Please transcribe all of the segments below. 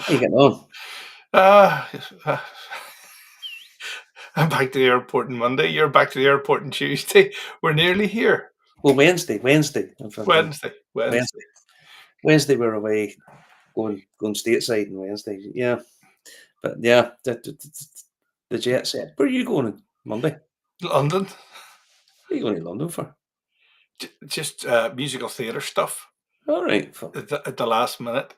How you getting on? Uh, uh, I'm back to the airport on Monday. You're back to the airport on Tuesday. We're nearly here. Well, Wednesday. Wednesday. Wednesday. Wednesday. Wednesday we're away going stateside on Wednesday. Yeah, but yeah, the jet set. Where are you going on Monday? London. What are you going to London for? Just musical theatre stuff All right. at the last minute.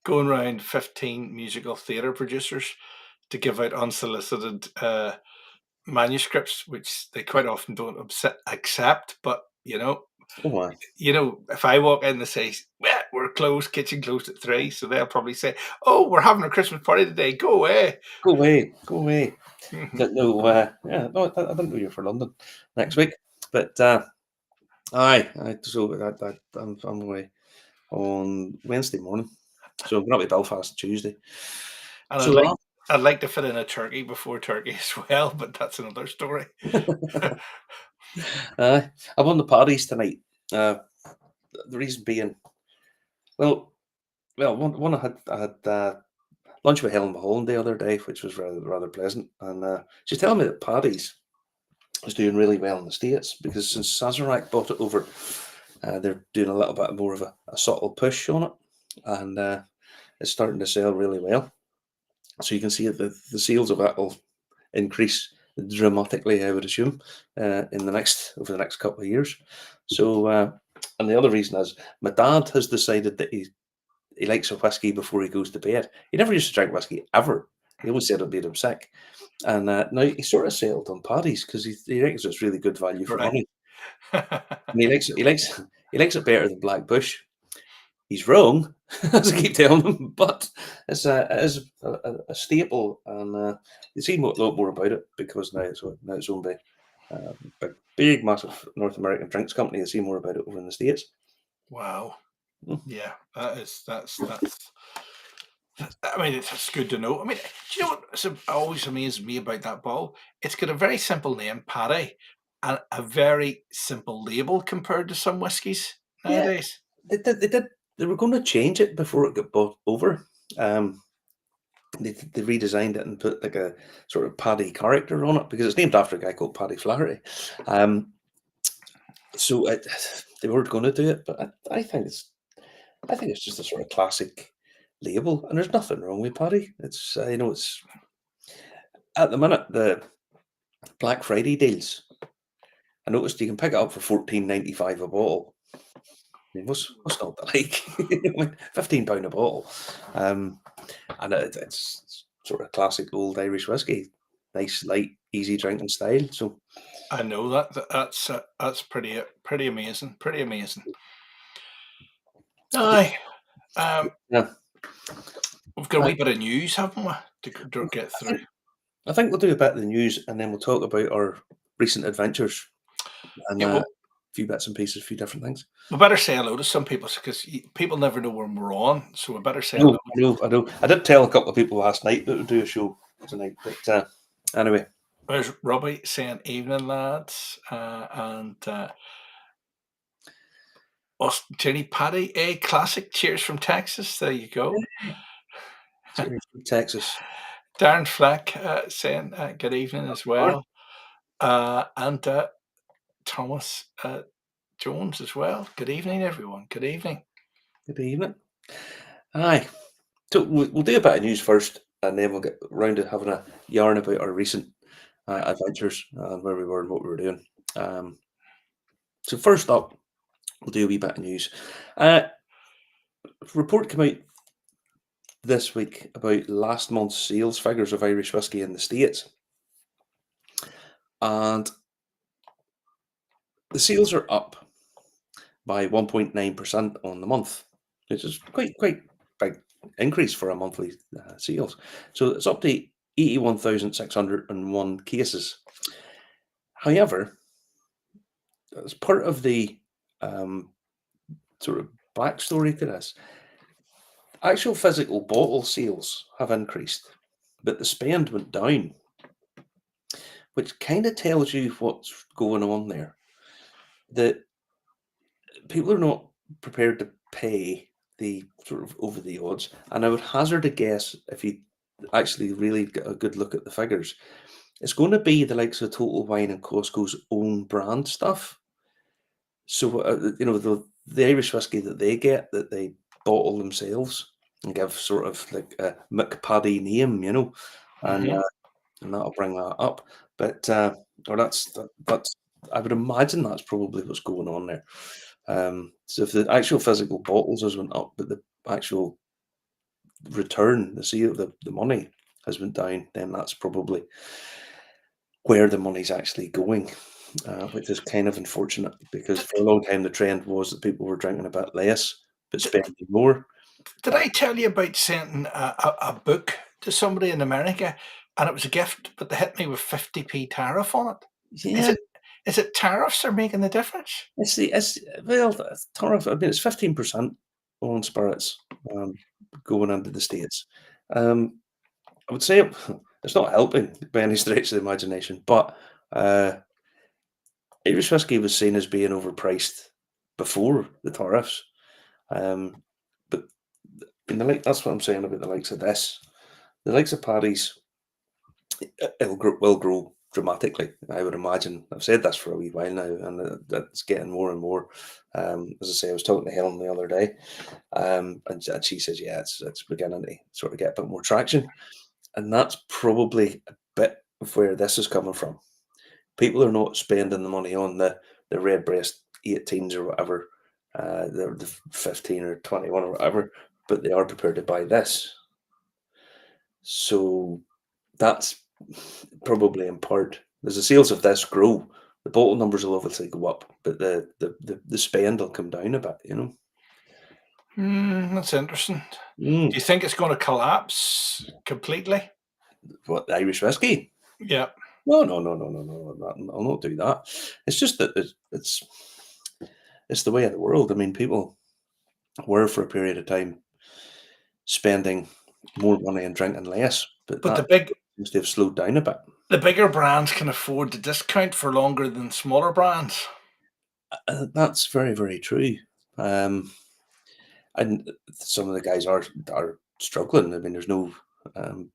Going around 15 musical theatre producers to give out unsolicited manuscripts, which they quite often don't accept. But Oh my. if I walk in and say, well, we're closed, kitchen closed at 3, so they'll probably say, oh, we're having a Christmas party today, go away. Go away. Go away. Mhm. No. Yeah. No, I didn't know you were for London next week, but aye. So I'm away on Wednesday morning. So I'm going to Belfast Tuesday. And So I'd like to fit in a turkey before turkey as well, but that's another story. I'm on the parties tonight. Uh, the reason being, well, one I had lunch with Helen Mahone the other day, which was rather pleasant, and she's telling me that Paddy's is doing really well in the States because since Sazerac bought it over, they're doing a little bit more of a subtle push on it, and it's starting to sell really well. So you can see that the sales of it will increase dramatically, I would assume, in the next over the next couple of years. So, and the other reason is my dad has decided that he likes a whiskey before he goes to bed. He never used to drink whiskey ever. He always said it made him sick. And now he sort of sailed on Paddy's because he reckons it's really good value for Right. money. And he likes it better than Black Bush. He's wrong, as I keep telling him, but it is a staple, and you see a lot more about it because now it's owned by big, massive North American drinks company. You see more about it over in the States. Wow. Mm. Yeah, that's. I mean, it's good to know. I mean, do you know what always amazes me about that ball? It's got a very simple name, Paddy, and a very simple label compared to some whiskies Yeah, nowadays. they were going to change it before it got bought over. Um, they redesigned it and put like a sort of Paddy character on it because it's named after a guy called Paddy Flaherty. Um, so they were going to do it, but I think it's just a sort of classic label, and there's nothing wrong with Paddy. It's it's at the minute the Black Friday deals. I noticed you can pick it up for 14.95 a bottle. I mean, what's not to like? I mean, £15 a bottle, um, and it's sort of classic old Irish whiskey, nice, light, easy drinking style. So I know that's pretty amazing, pretty amazing. Aye, um, yeah, we've got a I, wee bit of news, haven't we, to get I through? think I think we'll do a bit of the news, and then we'll talk about our recent adventures and Yeah, a well, few bits and pieces, a few different things. we better say hello to some people because people never know when we're on, so we better say No, hello. I know, I know. I did tell a couple of people last night that we'd do a show tonight, but anyway, There's Robbie saying evening, lads, and us, Jenny Paddy, a classic. Cheers from Texas. There you go. cheers from Texas. Darren Fleck saying good evening as All right. well, and Thomas Jones as well. Good evening, everyone. Good evening. Good evening. Aye. So we'll do a bit of news first, and then we'll get round to having a yarn about our recent adventures and where we were and what we were doing. Um, so first up, we'll do a wee bit of news. Uh, report came out this week about last month's sales figures of Irish whiskey in the States, and the sales are up by 1.9% on the month, which is quite big increase for a monthly sales. So it's up to 81,601 cases. However, as part of the um, sort of backstory to this, actual physical bottle sales have increased, but the spend went down, which kind of tells you what's going on there. That people are not prepared to pay. the sort of over the odds, and I would hazard a guess if you actually really get a good look at the figures, it's going to be the likes of Total Wine and Costco's own brand stuff. So, the Irish whiskey that they get, that they bottle themselves and give sort of like a McPaddy name, and Hmm. and that'll bring that up. But or that's I would imagine that's probably what's going on there. So if the actual physical bottles has went up, but the actual return, the money has went down, then that's probably where the money's actually going, which is kind of unfortunate because for a long time the trend was that people were drinking a bit less but spending more. Did Uh, I tell you about sending a book to somebody in America and it was a gift, but they hit me with 50p tariff on it? Is yeah, it is it tariffs are making the difference? it's well, it's tariff. I mean, it's 15% on spirits going into the states. Um, I would say it's not helping by any stretch of the imagination, but uh, Irish whiskey was seen as being overpriced before the tariffs. Um, but that's what I'm saying about the likes of this. The likes of Paddy's, will grow dramatically. I would imagine. I've said this for a wee while now, and that's getting more and more. As I say, I was talking to Helen the other day, and she says, "Yeah, it's beginning to sort of get a bit more traction," and that's probably a bit of where this is coming from. People are not spending the money on the Redbreast 18s or whatever, the 15 or 21 or whatever, but they are prepared to buy this. So that's probably in part as the sales of this grow, the bottle numbers will obviously go up, but the spend will come down a bit. That's interesting. Do Mm. you think it's going to collapse completely? What, the Irish whiskey? Yeah. No, no, no, no, no, no, I'll not do that. It's just that it's the way of the world. I mean, people were for a period of time spending more money and drinking less, but But that seems to have slowed down a bit. the bigger brands can afford to discount for longer than smaller brands. That's very, very true. Um, and some of the guys are struggling. I mean, there's no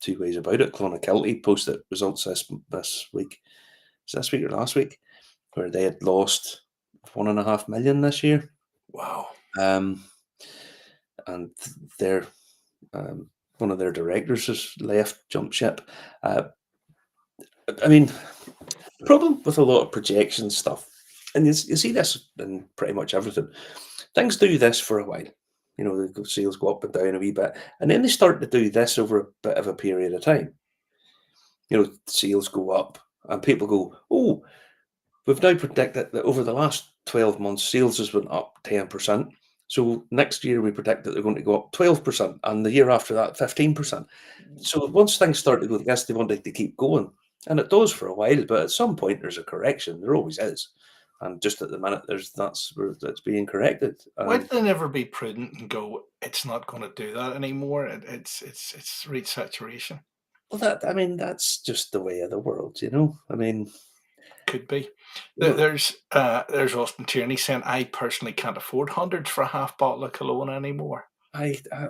two ways about it. Clonakilty posted results this week. Was this week or last week? Where they had lost 1.5 million this year. Wow. Um, and their one of their directors has left, jumped ship. Uh, I mean, the problem with a lot of projection stuff, and you see this in pretty much everything, things do this for a while. The sales go up and down a wee bit, and then they start to do this over a bit of a period of time. Sales go up, and people go, "Oh, we've now predicted that over the last 12 months, sales has went up 10%. So next year we predict that they're going to go up 12%, and the year after that, 15%. So once things start to go, yes, they want it to keep going. And it does for a while, but at some point there's a correction. There always is. And just at the minute, that's where that's being corrected. Why do they never be prudent and go, it's not going to do that anymore? It's reached saturation. Well, that's just the way of the world. I mean, Could be. you know, There's Austin Tierney saying, I personally can't afford hundreds for a half bottle of cologne anymore.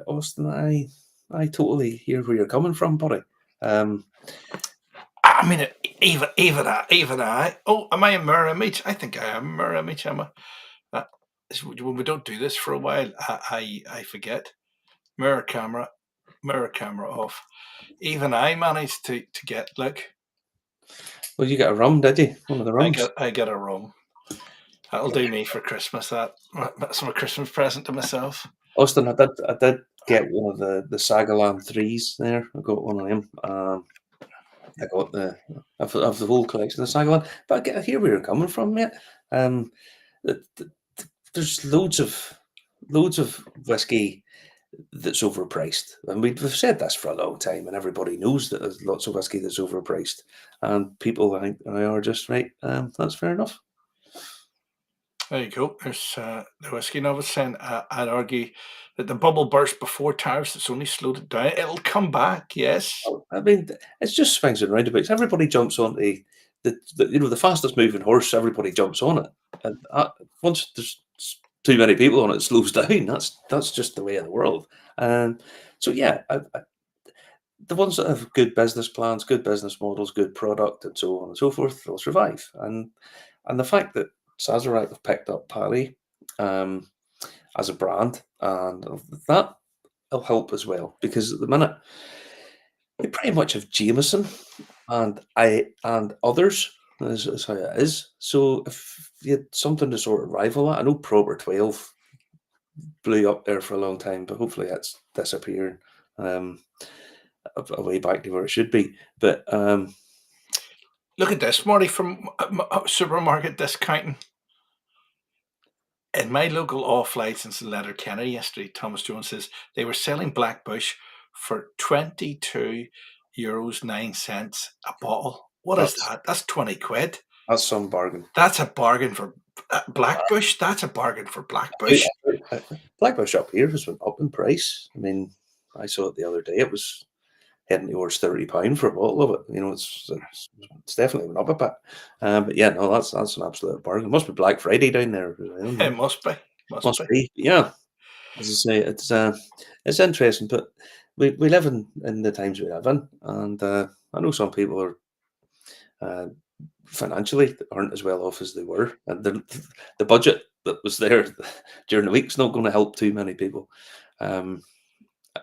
Austin, I totally hear where you're coming from, buddy. Um, I mean, even I. Oh, am I a mirror image? I think I am a mirror image. Uh, when we don't do this for a while, I forget. Mirror camera, mirror camera off. Even I managed to get well, you got a rum, did you? One of the rums. I got a rum. That'll do me for Christmas. That's my Christmas present to myself. Austin, I did get one of the Sagalan threes there. I got one of them. I got of the whole collection of Sagalan. But I hear where you're coming from, mate. Um, th- th- there's loads of whiskey that's overpriced, and we've said this for a long time, and everybody knows that there's lots of whiskey that's overpriced, and people I think are just right. That's fair enough. There you go. There's the whiskey novice saying, I'd argue that the bubble burst before tariffs. It's only slowed it down. It'll come back. Yes. I mean, it's just swings and roundabouts. Everybody jumps on the fastest moving horse. Everybody jumps on it, and once there's too many people on it, it slows down. That's just the way of the world. Um, so yeah, the ones that have good business plans, good business models, good product, and so on and so forth, they'll survive. And the fact that Sazerac have picked up Paddy um, as a brand, and that will help as well, because at the minute we pretty much have Jameson and others is how it is. So if you had something to sort of rival that, I know Proper 12 blew up there for a long time, but hopefully that's disappearing um, away back to where it should be. But Look at this, Marty, from supermarket discounting. In my local off license in Letterkenny yesterday, Thomas Jones says they were selling Black Bush for €22.09 a bottle. What is that's that? That's 20 quid. that's some bargain. That's a bargain for Black Bush. That's a bargain for Black I- Bush. Blackbush up here has went up in price. I mean, I saw it the other day. It was heading towards £30 for a bottle of it. It's definitely went up a bit. But yeah, no, that's an absolute bargain. Must be Black Friday down there. As well, no? It must be. Must Must be. be. Yeah, as I say, it's interesting, but we live in the times we live in, and I know some people are uh, financially aren't as well off as they were, and the budget that was there during the week's not going to help too many people. Um,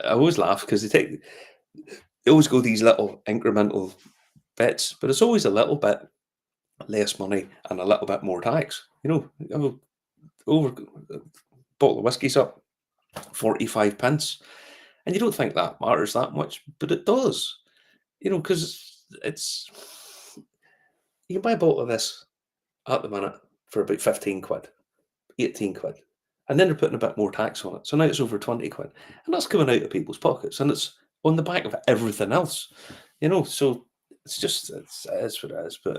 I always laugh because they always go these little incremental bits, but it's always a little bit less money and a little bit more tax. Over a bottle of whiskey's up 45 pence, and you don't think that matters that much, but it does. Because it's you can buy a bottle of this at the minute for about 15 quid, 18 quid. And then they're putting a bit more tax on it. So now it's over 20 quid. And that's coming out of people's pockets. And it's on the back of everything else. So it is what it is. But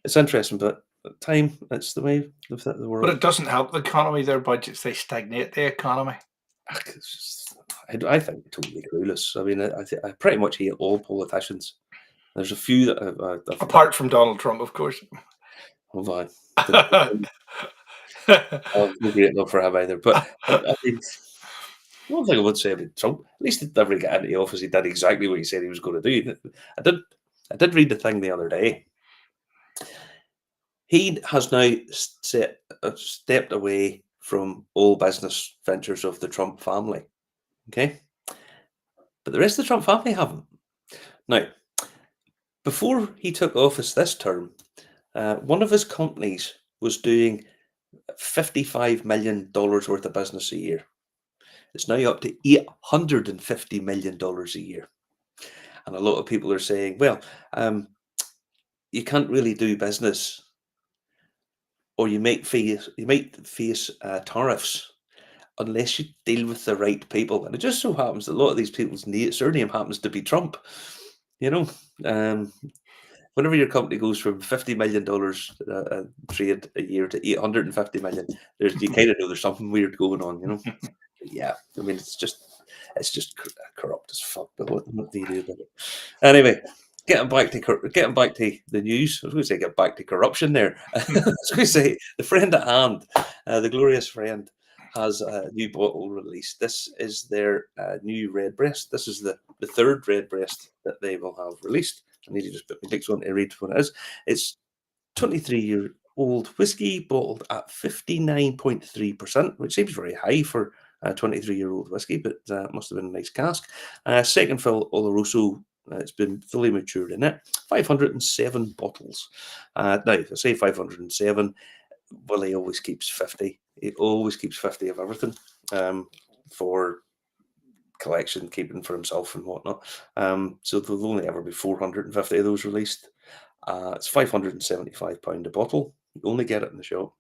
it's interesting. But at time, it's the way the But world. it doesn't help the economy. Their budgets, they stagnate the economy. It's just, I think they're totally clueless. I mean, I pretty much hate all politicians. There's a few that Apart from Donald Trump, of course. hold on. No great love for him either. But I mean, one thing I would say about Trump, at least he never got into office. He did exactly what he said he was going to do. I did read the thing the other day. He has now stepped away from all business ventures of the Trump family. Okay, but the rest of the Trump family haven't. Now, before he took office this term, one of his companies was doing $55 million worth of business a year. It's now up to $850 million a year. And a lot of people are saying, well, you can't really do business, or you might face tariffs unless you deal with the right people. And it just so happens that a lot of these people's surname happens to be Trump. Um, whenever your company goes from $50 million trade a year to 850 million, you kind of know there's something weird going on. Yeah, I mean, it's just corrupt as fuck. But what do you do about it? Anyway, getting back to the news. I was going to say get back to corruption there. I was going to say the friend at hand, the glorious friend, has a new bottle released. This is their new Redbreast. This is the third Redbreast that they will have released. I need to just put my next one to read what it is. It's 23-year-old whiskey bottled at 59.3%, which seems very high for a 23-year-old whiskey, but it must have been a nice cask. Second fill Oloroso. It's been fully matured in it. 507 bottles. Now, if I say 507, well, he always keeps 50. He always keeps 50 of everything for collection, keeping for himself and whatnot. So there'll only ever be 450 of those released. It's £575 a bottle. You only get it in the shop.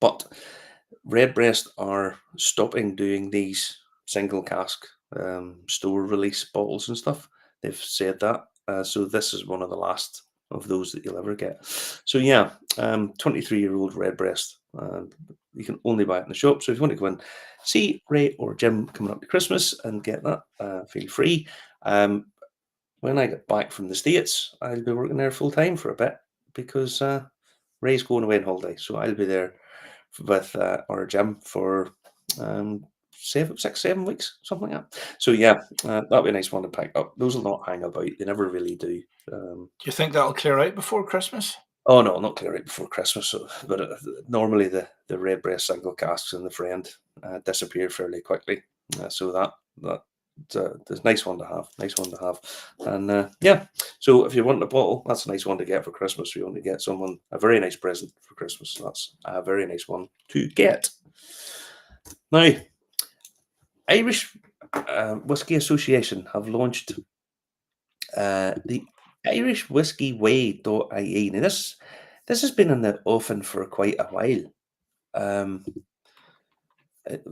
But Redbreast are stopping doing these single cask store release bottles and stuff. They've said that. So this is one of the last of those that you'll ever get. So yeah, 23-year-old Redbreast. You can only buy it in the shop. So if you want to go and see Ray or Jim coming up to Christmas and get that, feel free. When I get back from the States, I'll be working there full time for a bit because Ray's going away on holiday. So I'll be there with our gym for 6, 7 weeks, something like that. So yeah, that'd be a nice one to pick up. Those will not hang about. They never really do. Um, Do you think that'll clear out before Christmas? oh no, not clear right before Christmas. So, but normally the red breast single casks and the friend disappear fairly quickly. So that's a nice one to have. Nice one to have. And yeah, so if you want a bottle, that's a nice one to get for Christmas. If you want to get someone a very nice present for Christmas, that's a very nice one to get. Now, Irish Whiskey Association have launched the Irish Whiskey Way.ie. Now, this has been in the offing for quite a while. Um,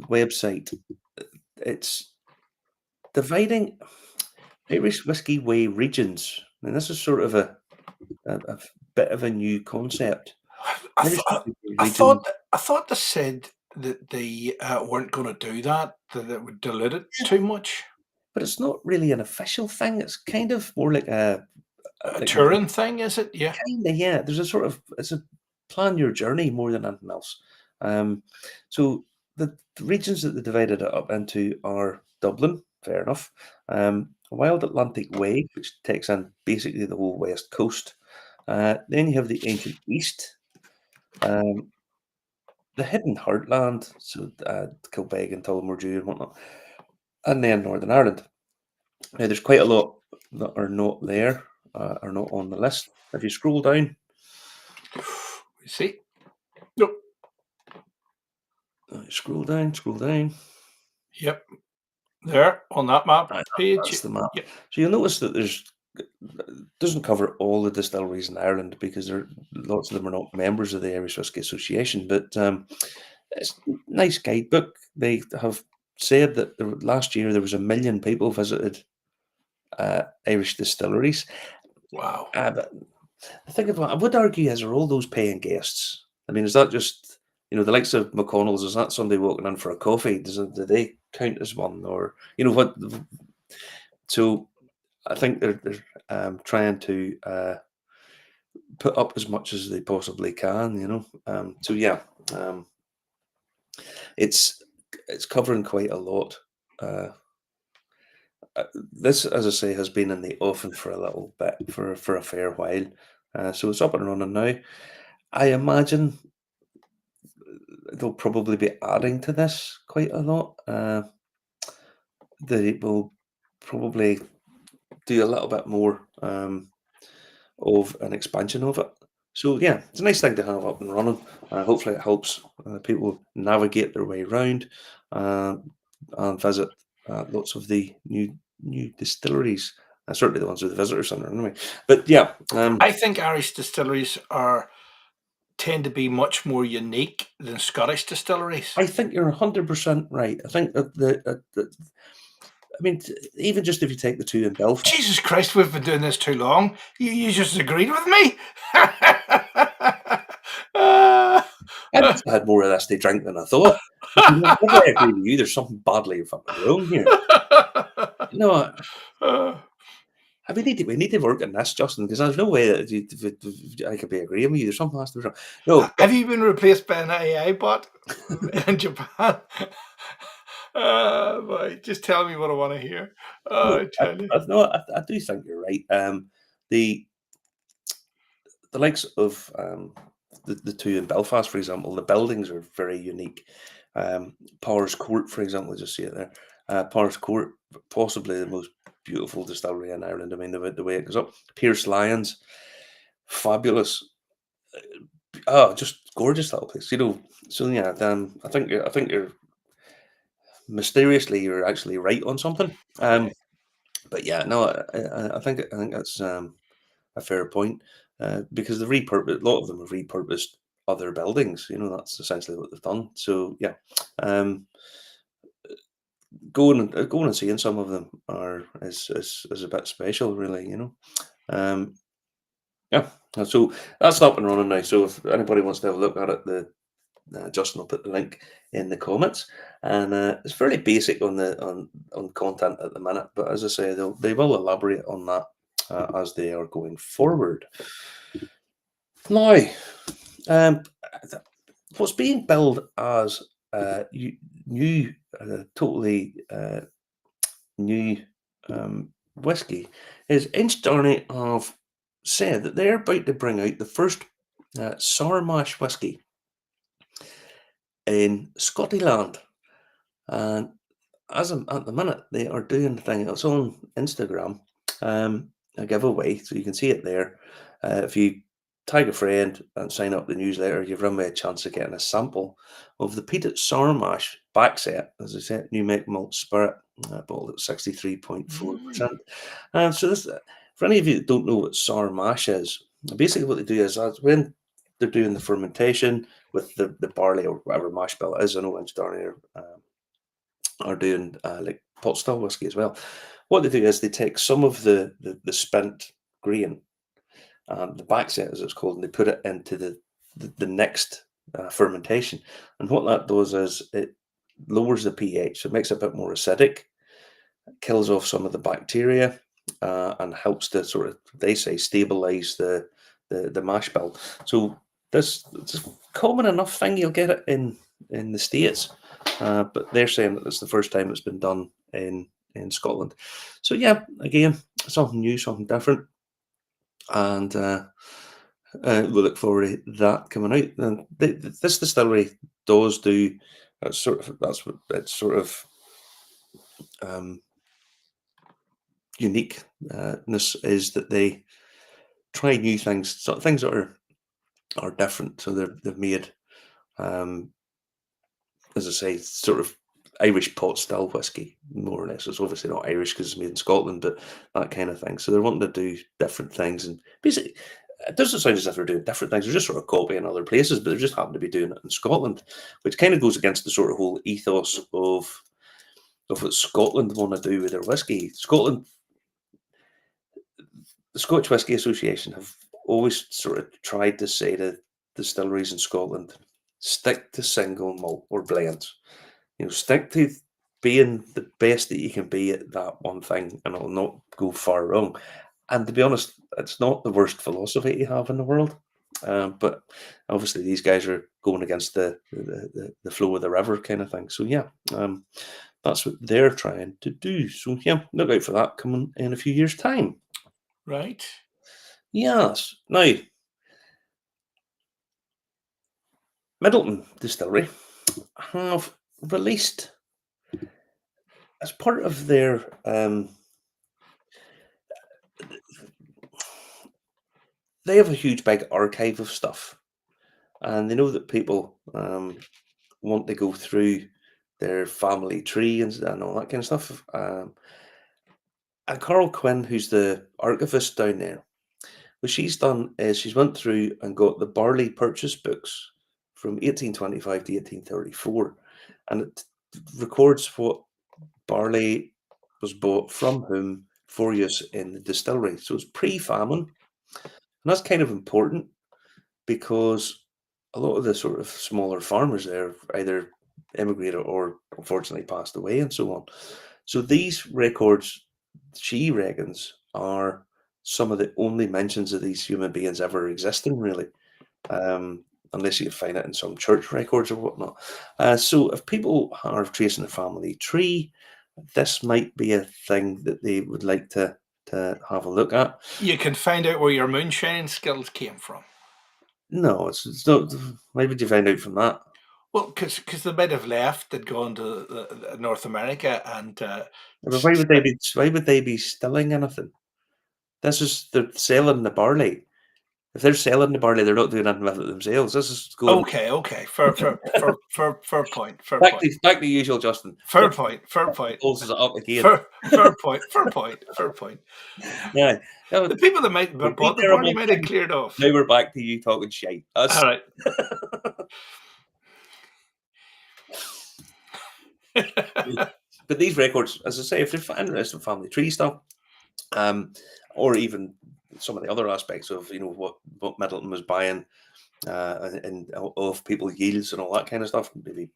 Website. It's dividing Irish Whiskey Way regions. And this is sort of a bit of a new concept. I Irish thought Whiskey Way I region, thought I thought they said that they weren't going to do that. That it would dilute it too much. but it's not really an official thing. It's kind of more like a A like touring thing, is it? Yeah. kinda, yeah. There's a sort of it's a plan your journey more than anything else. Um, so the regions that they divided it up into are Dublin, fair enough. Wild Atlantic Way, which takes in basically the whole west coast. Then you have the ancient East, um, the hidden heartland, so Kilbeg and Tullamore and whatnot, and then Northern Ireland. Now, there's quite a lot that are not there, are not on the list. If you scroll down, You see? Nope. scroll down, scroll down. Yep. There on that map Right, page. that's the map. Yep. So you'll notice that doesn't cover all the distilleries in Ireland because lots of them are not members of the Irish Whisky Association. But it's a nice guidebook. They have said that last year there was 1 million people visited Irish distilleries. Wow. But the thing about I would argue is are all those paying guests? I mean, is that just the likes of McConnell's? Is that somebody walking in for a coffee? Do they count as one, or what? So I think they're trying to put up as much as they possibly can. So yeah, um, it's it's covering quite a lot. Uh, this, as I say, has been in the offing for a little bit, for a fair while. So it's up and running now. I imagine they'll probably be adding to this quite a lot. They will probably do a little bit more of an expansion of it. So yeah, it's a nice thing to have up and running. Hopefully, it helps people navigate their way around uh, and visit lots of the new distilleries. Certainly the ones with the visitor centre, anyway. But yeah, I think Irish distilleries tend to be much more unique than Scottish distilleries. I think you're 100% right. I think that I mean, even just if you take the two in Belfast, Jesus Christ, we've been doing this too long. You just agreed with me. I just had more of this to drink than I thought. Whenever I agree with you, there's something badly fucking wrong here. No, we need to work on this, Justin, because there's no way that I could be agreeing with you. There's something has to be wrong. No, Have you been replaced by an AI bot in Japan? Boy, just tell me what I want to hear. no, I tell you. I do think you're right. The likes of the two in Belfast, for example, the buildings are very unique. Powers Court, for example, just see it there. Powers Court, possibly the most beautiful distillery in Ireland. I mean, the way it goes up. Pierce Lyons, fabulous. Oh, just gorgeous little place. So yeah, I think you're mysteriously you're actually right on something. But yeah, no, I think that's a fair point because a lot of them have repurposed other buildings. That's essentially what they've done. So yeah, um, going and seeing some of them is a bit special, really. Um, yeah. So that's up and running now. So if anybody wants to have a look at it, Justin will put the link in the comments, and it's fairly basic on content at the minute. But as I say, they will elaborate on that as they are going forward. Now, um, what's being billed as new, totally new whiskey is Inchdarney have said that they're about to bring out the first sour mash whiskey in Scotland. And at the minute, they are doing the thing. It's on Instagram, a giveaway, so you can see it there. If you tag a friend and sign up the newsletter, you've run me a chance of getting a sample of the peated sour mash back set. As I said, new make malt spirit, bottled at 63.4%. And so this, for any of you that don't know what sour mash is, basically what they do is when they're doing the fermentation with the barley or whatever mash bill it is, I know Inchdarney are doing like pot still whiskey as well. What they do is they take some of the spent grain, the back set as it's called, and they put it into the next fermentation. And what that does is it lowers the pH, so it makes it a bit more acidic, kills off some of the bacteria, and helps to sort of, they say, stabilize the mash bill. So this it's a common enough thing, you'll get it in the States. But they're saying that it's the first time it's been done in Scotland. So yeah, again, something new, something different, and we look forward to that coming out. And this distillery does do that's what it's sort of uniqueness is that they try new things, so things that are different. So they've made, as I say, sort of Irish pot still whiskey, more or less. It's obviously not Irish because it's made in Scotland, but that kind of thing. So they're wanting to do different things, and basically, it doesn't sound as if they're doing different things. They're just sort of copying other places, but they just happen to be doing it in Scotland, which kind of goes against the sort of whole ethos of what Scotland want to do with their whiskey. Scotland, the Scotch Whisky Association have always sort of tried to say to distilleries in Scotland, stick to single malt or blends. Stick to being the best that you can be at that one thing, and it'll not go far wrong. And to be honest, it's not the worst philosophy to have in the world. But obviously, these guys are going against the flow of the river kind of thing. So yeah, that's what they're trying to do. So yeah, look out for that coming in a few years' time. Right. Yes. Now, Middleton Distillery have released, as part of their they have a huge big archive of stuff, and they know that people want to go through their family tree and all that kind of stuff. And Carl Quinn, who's the archivist down there, what she's done is she's went through and got the barley purchase books from 1825 to 1834, and it records what barley was bought from whom for use in the distillery. So it's pre-famine, and that's kind of important because a lot of the sort of smaller farmers there either emigrated or unfortunately passed away and so on. So these records, she reckons, are some of the only mentions of these human beings ever existing, really, unless you find it in some church records or whatnot. So if people are tracing a family tree, this might be a thing that they would like to have a look at. You can find out where your moonshining skills came from. No, it's not. Why would you find out from that? Well, because they might have left, they'd gone to North America, and But why would they be stilling anything? They're selling the barley. If they're selling the barley, they're not doing anything with it themselves. This is going okay, fair point, back to usual, Justin. fair point. Pulls it up again. Fair point. Yeah. The people that might have bought the barley might have cleared off. Now we're back to you talking shite. All right. But these records, as I say, if they're interested in family tree stuff, or even some of the other aspects of what Middleton was buying, and of people yields and all that kind of stuff, maybe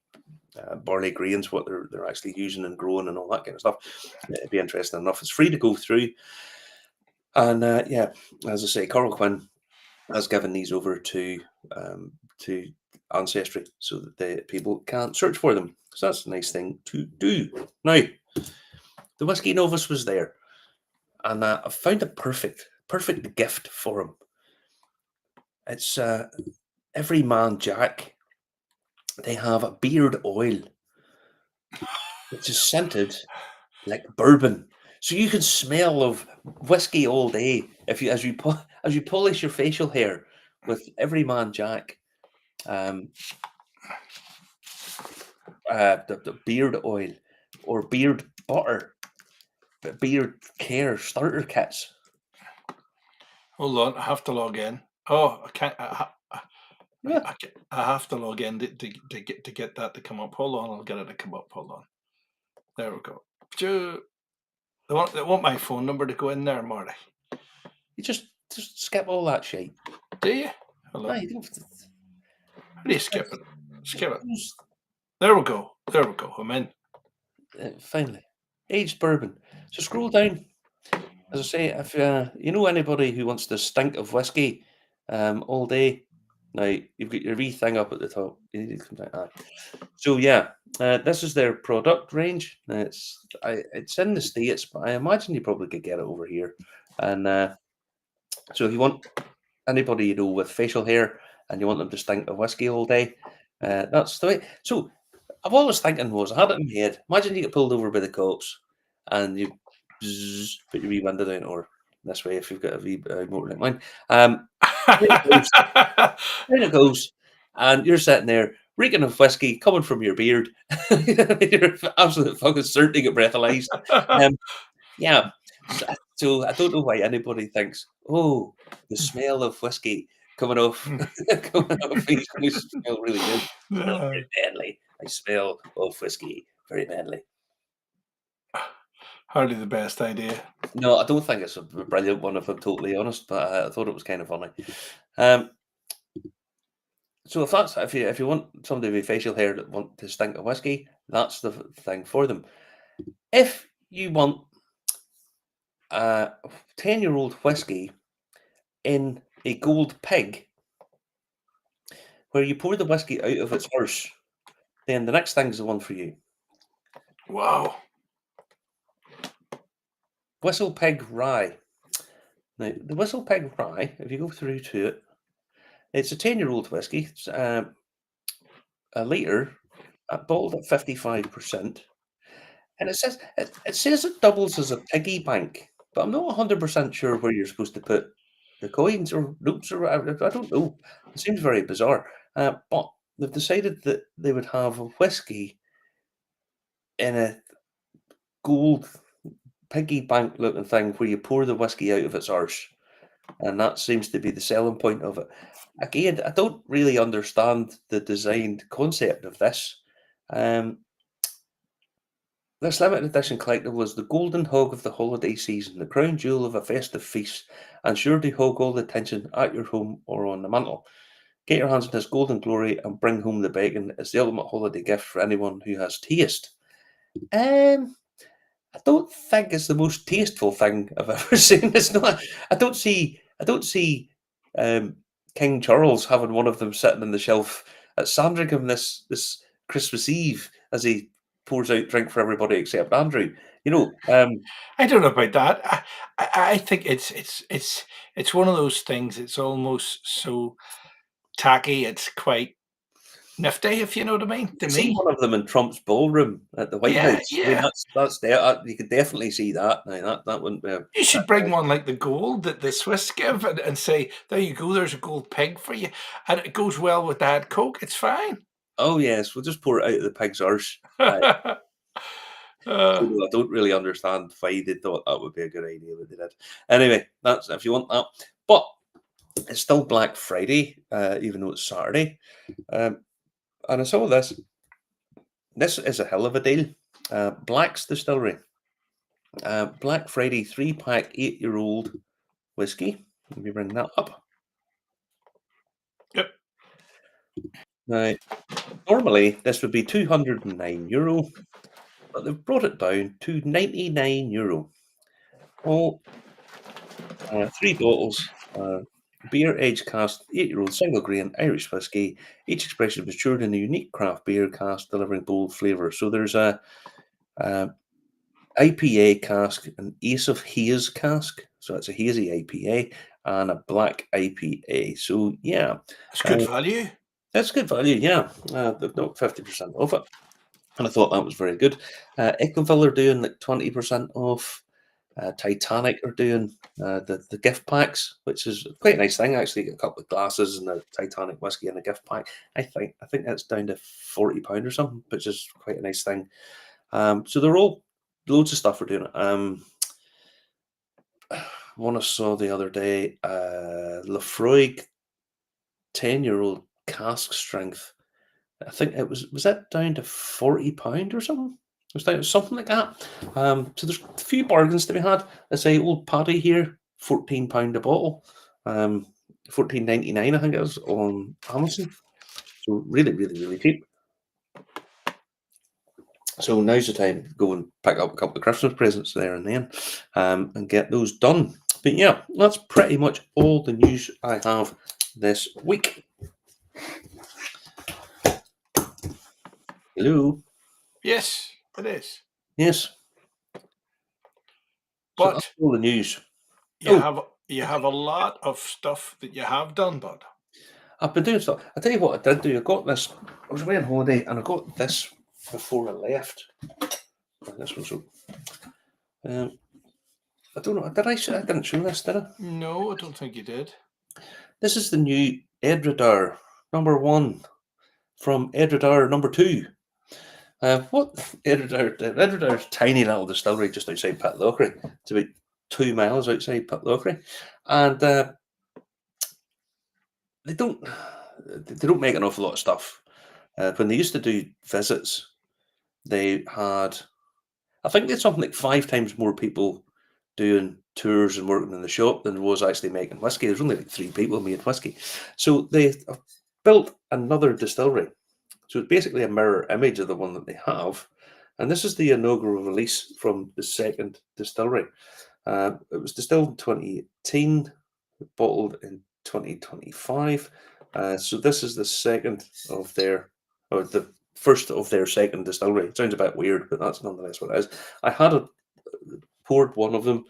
barley grains, what they're actually using and growing and all that kind of stuff, it'd be interesting enough. It's free to go through, and yeah, as I say, Carl Quinn has given these over to ancestry so that the people can't search for them. So that's a nice thing to do. Now, the Whiskey Novice was there, and I found a perfect gift for him. It's Everyman Jack. They have a beard oil, which is scented like bourbon, so you can smell of whiskey all day if you as you polish your facial hair with Everyman Jack. The beard oil or beard butter, beard care starter kits. Hold on, I have to log in. Oh, I can't. Yeah, I have to log in to get that to come up. Hold on, I'll get it to come up. Hold on. There we go. They want my phone number to go in there, Marty. you just skip all that shit. Do you? Hold No, on. you don't. How do you skip it? Skip it. There we go. There we go. I'm in. Finally, aged bourbon. So scroll down. As I say, if you know anybody who wants the stink of whiskey all day, now you've got your wee thing up at the top. You need to come down. So yeah, this is their product range. It's in the States, but I imagine you probably could get it over here. And so if you want anybody you know with facial hair and you want them to stink of whiskey all day, that's the way. So I've always thinking was I had it in my head. Imagine you get pulled over by the cops and you put your wee window down, or this way if you've got a wee motor like mine. There it goes, and you're sitting there reeking of whiskey coming from your beard. You're absolute fucking certainly get breathalyzed. Yeah. So I don't know why anybody thinks, oh, the smell of whiskey coming off coming off these smell really good. Smell very manly. I smell of whiskey very manly. Hardly the best idea. No, I don't think it's a brilliant one if I'm totally honest, but I thought it was kind of funny. So if you want somebody with facial hair that want to stink of whiskey, that's the thing for them. If you want 10-year-old whiskey in a gold pig, where you pour the whiskey out of its horse, then the next thing's the one for you. Wow. Whistle Pig Rye. Now, the Whistle Pig Rye, if you go through to it, it's a 10-year-old whiskey. It's, a litre, bottled at 55%. And it says it doubles as a piggy bank, but I'm not 100% sure where you're supposed to put the coins or notes or whatever. I don't know. It seems very bizarre. But they've decided that they would have a whiskey in a gold piggy bank looking thing where you pour the whiskey out of its arse. And that seems to be the selling point of it. Again, I don't really understand the design concept of this. This limited edition collectible is the golden hog of the holiday season, the crown jewel of a festive feast, and sure to hog all the attention at your home or on the mantle. Get your hands on this golden glory and bring home the bacon. It's the ultimate holiday gift for anyone who has taste. I don't think it's the most tasteful thing I've ever seen. It's not. I don't see King Charles having one of them sitting on the shelf at Sandringham this Christmas Eve as he pours out drink for everybody except Andrew. You know, I don't know about that. I think it's one of those things. It's almost so tacky. It's quite nifty, if you know what I mean. To see me, one of them in Trump's ballroom at the White yeah, House. I mean, yeah. that's there. You could definitely see that. Now, that wouldn't be. You should bring one like the gold that the Swiss give and say, "There you go. There's a gold pig for you," and it goes well with that Coke. It's fine. Oh yes, we'll just pour it out of the pig's arse. Uh, I don't really understand why they thought that would be a good idea, but they did. Anyway, that's if you want that. But it's still Black Friday, even though it's Saturday. And I saw this. This is a hell of a deal. Black's Distillery. Black Friday 3-pack 8-year-old whiskey. Let me bring that up. Yep. Now, normally this would be €209, but they've brought it down to €99. Well, 3 bottles, beer aged cask, 8-year-old single grain Irish whiskey. Each expression matured in a unique craft beer cask, delivering bold flavour. So there's a IPA cask, an Ace of Haze cask. So it's a hazy IPA and a black IPA. So yeah, It's uh, good value. that's good value. Yeah, they've knocked 50% off it, and I thought that was very good. Econville are doing like 20% off. Titanic are doing the gift packs, which is quite a nice thing. I actually get a couple of glasses and a Titanic whiskey in a gift pack. I think that's down to £40 or something, which is quite a nice thing. So they're all loads of stuff we're doing. One I saw the other day, Lafroig 10-year-old cask strength. I think it was that down to £40 or something? It was down to something like that. So there's a few bargains to be had. I say old Paddy here, £14 a bottle. 14.99 I think it was on Amazon. So really, really, really cheap. So now's the time to go and pick up a couple of Christmas presents there and then, and get those done. But yeah, that's pretty much all the news I have this week. Hello. Yes, it is. Yes. So But that's all the news. you Oh, have a lot of stuff that you have done, bud. I've been doing stuff. I tell you what I did do. I got this. I was away on holiday, and I got this before I left. This one, so I don't know. Did I? I didn't show this, did I? No, I don't think you did. This is the new Edredar #1 from Edredar #2. What Edredar's tiny little distillery just outside Pitlochry. It's about 2 miles outside Pitlochry, and they don't make an awful lot of stuff. When they used to do visits, they had, I think they had something like 5 times more people doing tours and working in the shop than there was actually making whiskey. There's only like 3 people made whiskey, so they have built another distillery. So it's basically a mirror image of the one that they have, and this is the inaugural release from the second distillery. It was distilled in 2018, bottled in 2025. So this is the second of their, or the first of their second distillery. It sounds a bit weird, but that's nonetheless what it is. I had poured one of them.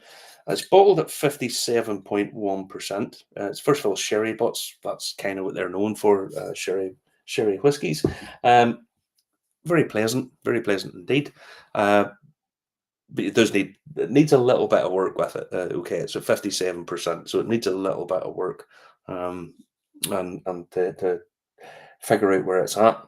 It's bottled at 57.1%. It's first of all sherry butts. That's kind of what they're known for, sherry whiskies. Very pleasant indeed. But it needs a little bit of work with it. Okay, it's at 57%, so it needs a little bit of work, and to figure out where it's at.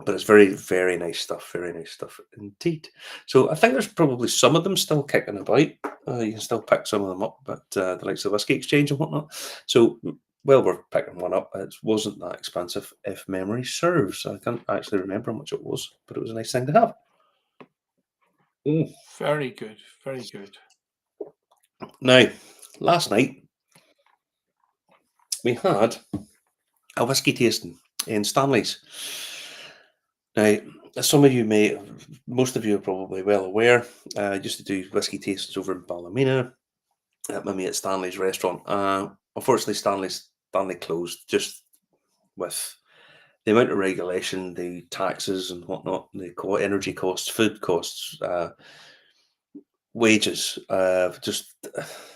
But it's very, very nice stuff. Very nice stuff indeed. So I think there's probably some of them still kicking about. You can still pick some of them up, but the likes of Whiskey Exchange and whatnot. So well, we're picking one up. It wasn't that expensive, if memory serves. I can't actually remember how much it was, but it was a nice thing to have. Very good. Very good. Now, last night we had a whiskey tasting in Stanley's. Now, some of you most of you are probably well aware. I used to do whiskey tastings over in Ballymena at my mate Stanley's restaurant. Unfortunately, Stanley closed just with the amount of regulation, the taxes and whatnot, the energy costs, food costs, wages. I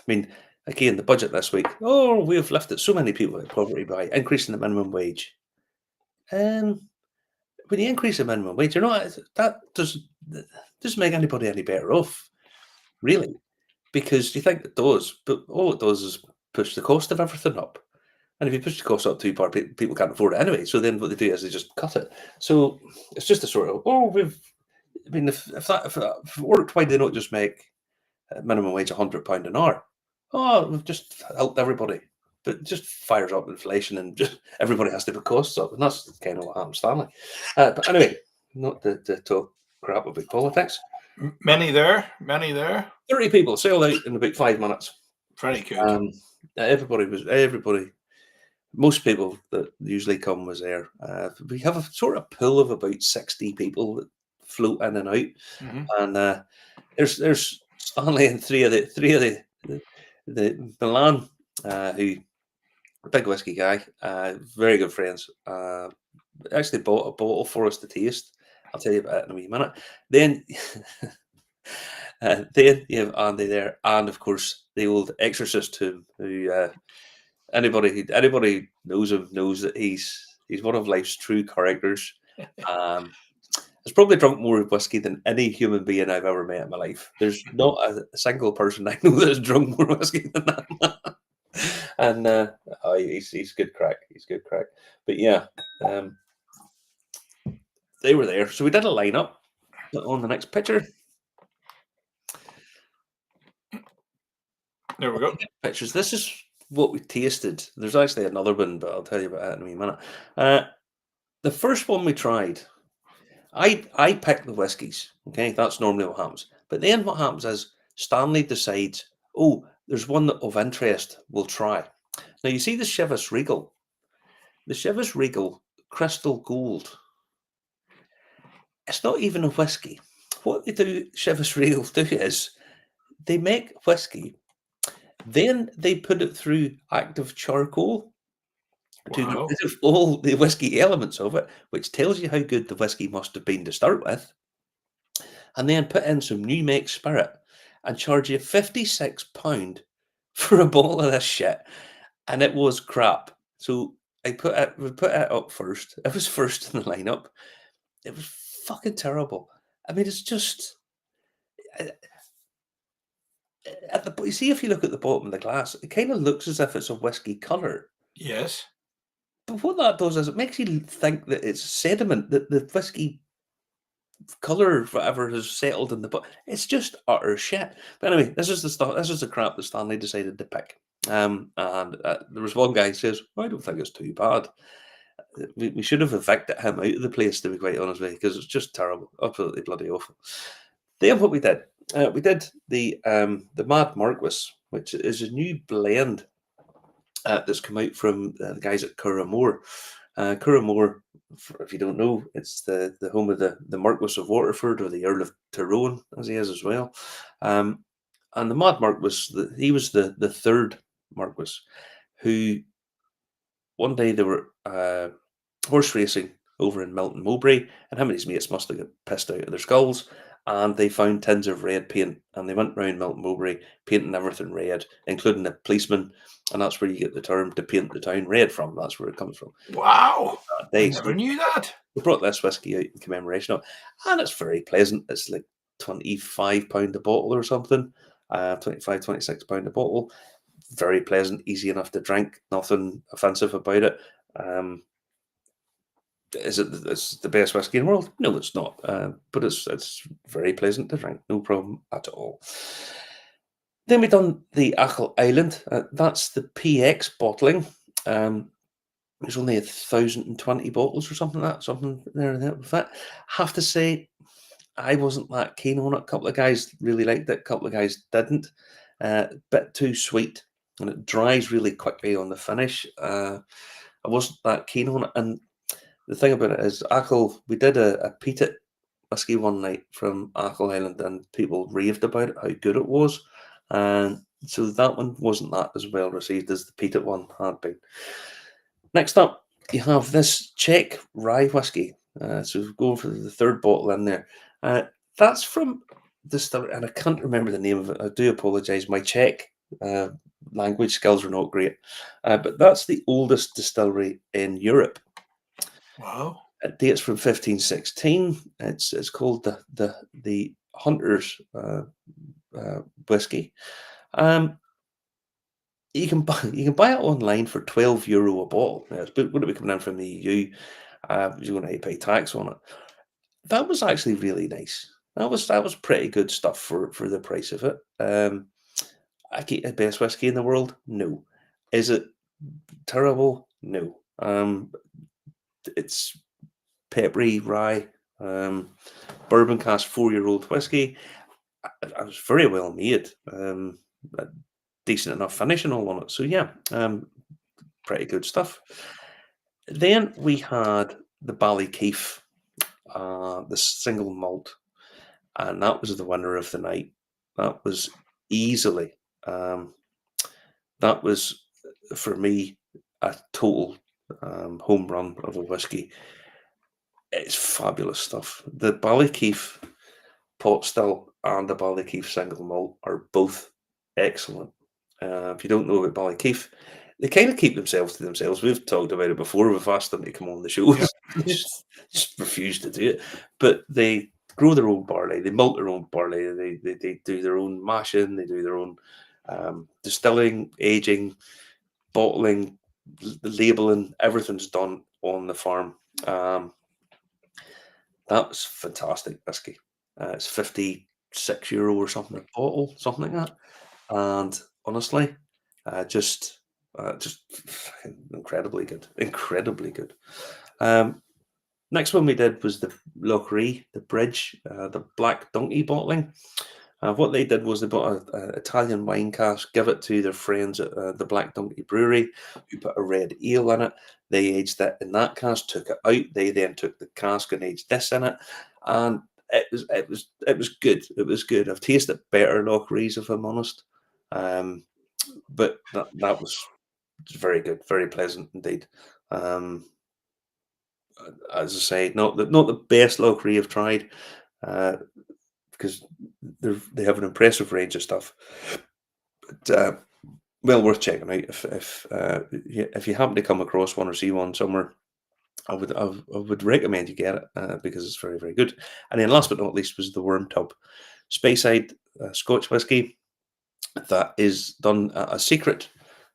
mean, again, the budget this week. Oh, we've lifted so many people out of poverty by increasing the minimum wage. When you increase the minimum wage, that doesn't make anybody any better off, really, because you think it does, but all it does is push the cost of everything up. And if you push the cost up too far, people can't afford it anyway. So then what they do is they just cut it. So it's just a sort of, if it worked, why do they not just make minimum wage £100 an hour? Oh, we've just helped everybody. But it just fires up inflation and just everybody has to put costs up. And that's kind of what happens, Stanley. But anyway, not to talk crap about politics. Many there. 30 people sailed out in about 5 minutes. Very good. Everybody, most people that usually come was there. We have a sort of pool of about 60 people that float in and out, and there's Stanley and three of the Milan who big whiskey guy, very good friends. Actually bought a bottle for us to taste. I'll tell you about it in a wee minute. Then, then you have Andy there, and of course the old exorcist who anybody knows him knows that he's one of life's true characters. Um, has probably drunk more whiskey than any human being I've ever met in my life. There's not a single person I know that has drunk more whiskey than that man. And he's good crack. He's good crack. But yeah, um, they were there. So we did a lineup on the next picture. There we go. Pictures. This is what we tasted. There's actually another one, but I'll tell you about that in a wee minute. The first one we tried, I pick the whiskies. Okay, that's normally what happens. But then what happens is Stanley decides, oh, there's one that of interest we'll try. Now you see the Chivas Regal. The Chivas Regal Crystal Gold. It's not even a whiskey. What they do, Chivas Regal do is they make whiskey, then they put it through active charcoal to get Wow. rid of all the whiskey elements of it, which tells you how good the whiskey must have been to start with, and then put in some new make spirit and charge you £56 for a bottle of this shit. And it was crap. So we put it up first. It was first in the lineup. It was fucking terrible. I mean, it's just uh, you see, if you look at the bottom of the glass, it kind of looks as if it's a whiskey color. Yes. But what that does is it makes you think that it's sediment, that the whiskey color, whatever, has settled in the but it's just utter shit. But anyway, this is the stuff. This is the crap that Stanley decided to pick. And there was one guy who says, "I don't think it's too bad." We should have evicted him out of the place, to be quite honest with you, because it's just terrible, absolutely bloody awful. Then what we did the Mad Marquis, which is a new blend that's come out from the guys at Curramore. Curramore, if you don't know, it's the home of the Marquis of Waterford, or the Earl of Tyrone, as he is as well. And the Mad Marquis, he was the third Marquis, who one day they were horse racing over in Melton Mowbray, and him and his mates must have got pissed out of their skulls, and they found tins of red paint, and they went round Melton Mowbray painting everything red, including the policeman, and that's where you get the term "to paint the town red" from. That's where it comes from. Wow. That I day, never so knew that. they brought this whiskey out in commemoration of, and it's very pleasant. It's like £25 a bottle or something, 25, £26 a bottle. Very pleasant, easy enough to drink, nothing offensive about it. Is it it's the best whiskey in the world? No, it's not. But it's very pleasant to drink, no problem at all. Then we done the Achill Island. That's the PX bottling. There's only 1,020 bottles or something like that, something there and there with that. Have to say, I wasn't that keen on it. A couple of guys really liked it, a couple of guys didn't. Bit too sweet, and it dries really quickly on the finish. I wasn't that keen on it, and the thing about it is, Achill, we did a peated whiskey one night from Achill Island, and people raved about it, how good it was. And so that one wasn't that as well received as the peated one had been. Next up, you have this Czech rye whiskey. So we're going for the third bottle in there. That's from distillery, and I can't remember the name of it. I do apologise. My Czech language skills are not great. But that's the oldest distillery in Europe. Wow. It dates from 1516. It's called the Hunter's whiskey. You can buy it online for €12 a bottle. Now, it's going to be coming in from the EU. You're going to pay tax on it. That was actually really nice. That was pretty good stuff for the price of it. I keep the best whiskey in the world. No, is it terrible? No. It's peppery rye, bourbon cask 4-year-old whiskey. I was very well made. A decent enough finish and all on it. So yeah, pretty good stuff. Then we had the Ballykeefe, the single malt, and that was the winner of the night. That was easily, that was for me. a total home run of a whiskey. It's fabulous stuff. The Ballykeefe pot still and the Ballykeefe single malt are both excellent. If you don't know about Ballykeefe, they kind of keep themselves to themselves. We've talked about it before. We've asked them to come on the show. Yep. They just refuse to do it. But they grow their own barley. They malt their own barley. They do their own mashing. They do their own distilling, aging, bottling, labeling. Everything's done on the farm. That was fantastic whiskey. It's €56 or something a bottle, something like that. And honestly, just fucking incredibly good, incredibly good. Um, Next one we did was the Lochrie, the Bridge, the Black Donkey bottling. What they did was they bought a Italian wine cask, give it to their friends at the Black Donkey Brewery, who put a red ale in it. They aged it in that cask, took it out. They then took the cask and aged this in it, and it was good. It was good. I've tasted better Lochries, if I'm honest, um, but that was very good, very pleasant indeed. Um, as I say, not the best Lochrie I've tried. Uh, because they have an impressive range of stuff. But, well worth checking out if you happen to come across one or see one somewhere. I would recommend you get it because it's very very good. And then last but not least was the Worm Tub Speyside Scotch whiskey that is done at a secret